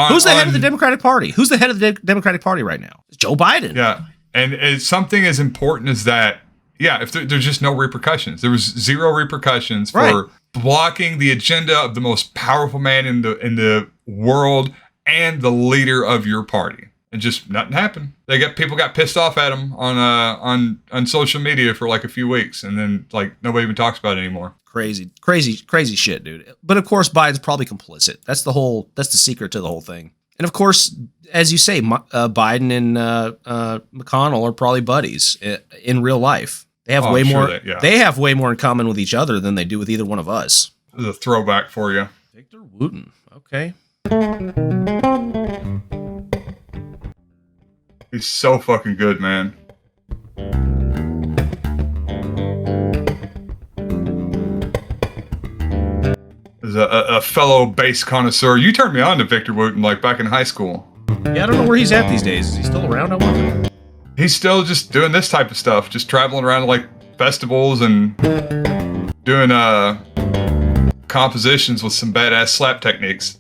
Who's the head of the Democratic Party? Who's the head of the Democratic Party right now? It's Joe Biden. Yeah. And it's something as important as that. Yeah, if there's just no repercussions. There was zero repercussions for blocking the agenda of the most powerful man in the world and the leader of your party. And just nothing happened. People got pissed off at him on social media for like a few weeks, and then like nobody even talks about it anymore. Crazy shit, dude. But of course, Biden's probably complicit. That's the secret to the whole thing. And of course, as you say, Biden and McConnell are probably buddies in real life. They have way more. They have way more in common with each other than they do with either one of us. This is a throwback for you, Victor Wooten. Okay. He's so fucking good, man. As a fellow bass connoisseur, you turned me on to Victor Wooten like back in high school. Yeah, I don't know where he's at these days. Is he still around? I wonder. He's still just doing this type of stuff, just traveling around to like festivals and doing compositions with some badass slap techniques.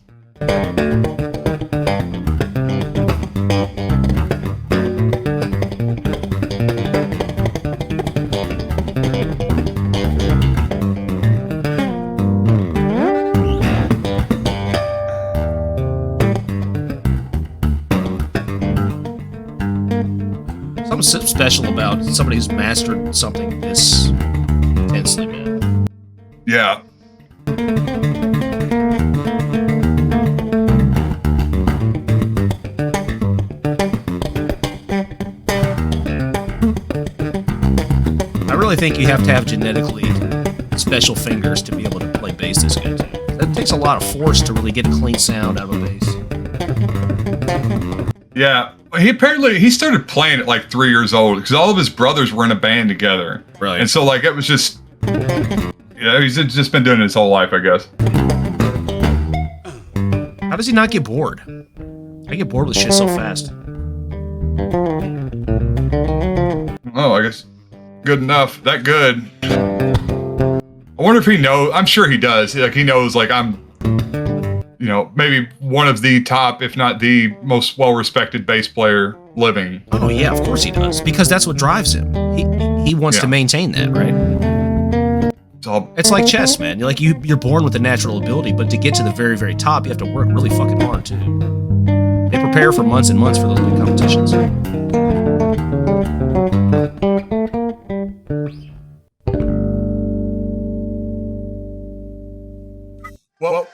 Something special about somebody who's mastered something this intensely, man. Yeah. I really think you have to have genetically special fingers to be able to play bass this good. That takes a lot of force to really get a clean sound out of a bass. Yeah. He started playing at like 3 years old because all of his brothers were in a band together. Right. And so like it was just, he's just been doing it his whole life, I guess. How does he not get bored? I get bored with shit so fast. Oh, I guess good enough. That good. I wonder if he knows. I'm sure he does. Like he knows like I'm, maybe one of the top, if not the most well-respected bass player living. Oh yeah, of course he does, because that's what drives him. He wants to maintain that, right? It's like chess, man. You're born with a natural ability, but to get to the very, very top, you have to work really fucking hard too. They prepare for months and months for those big competitions. Well.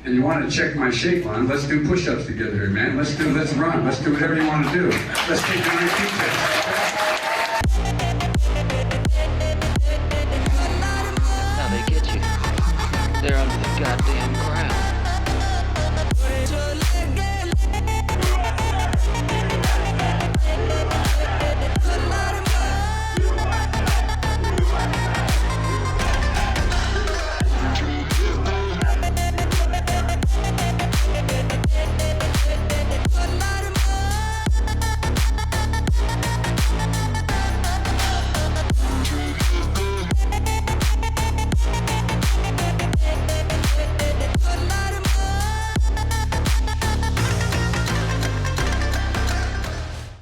And you want to check my shape on, let's do push-ups together here, man. Let's run. Let's do whatever you want to do. Let's take an IQ test.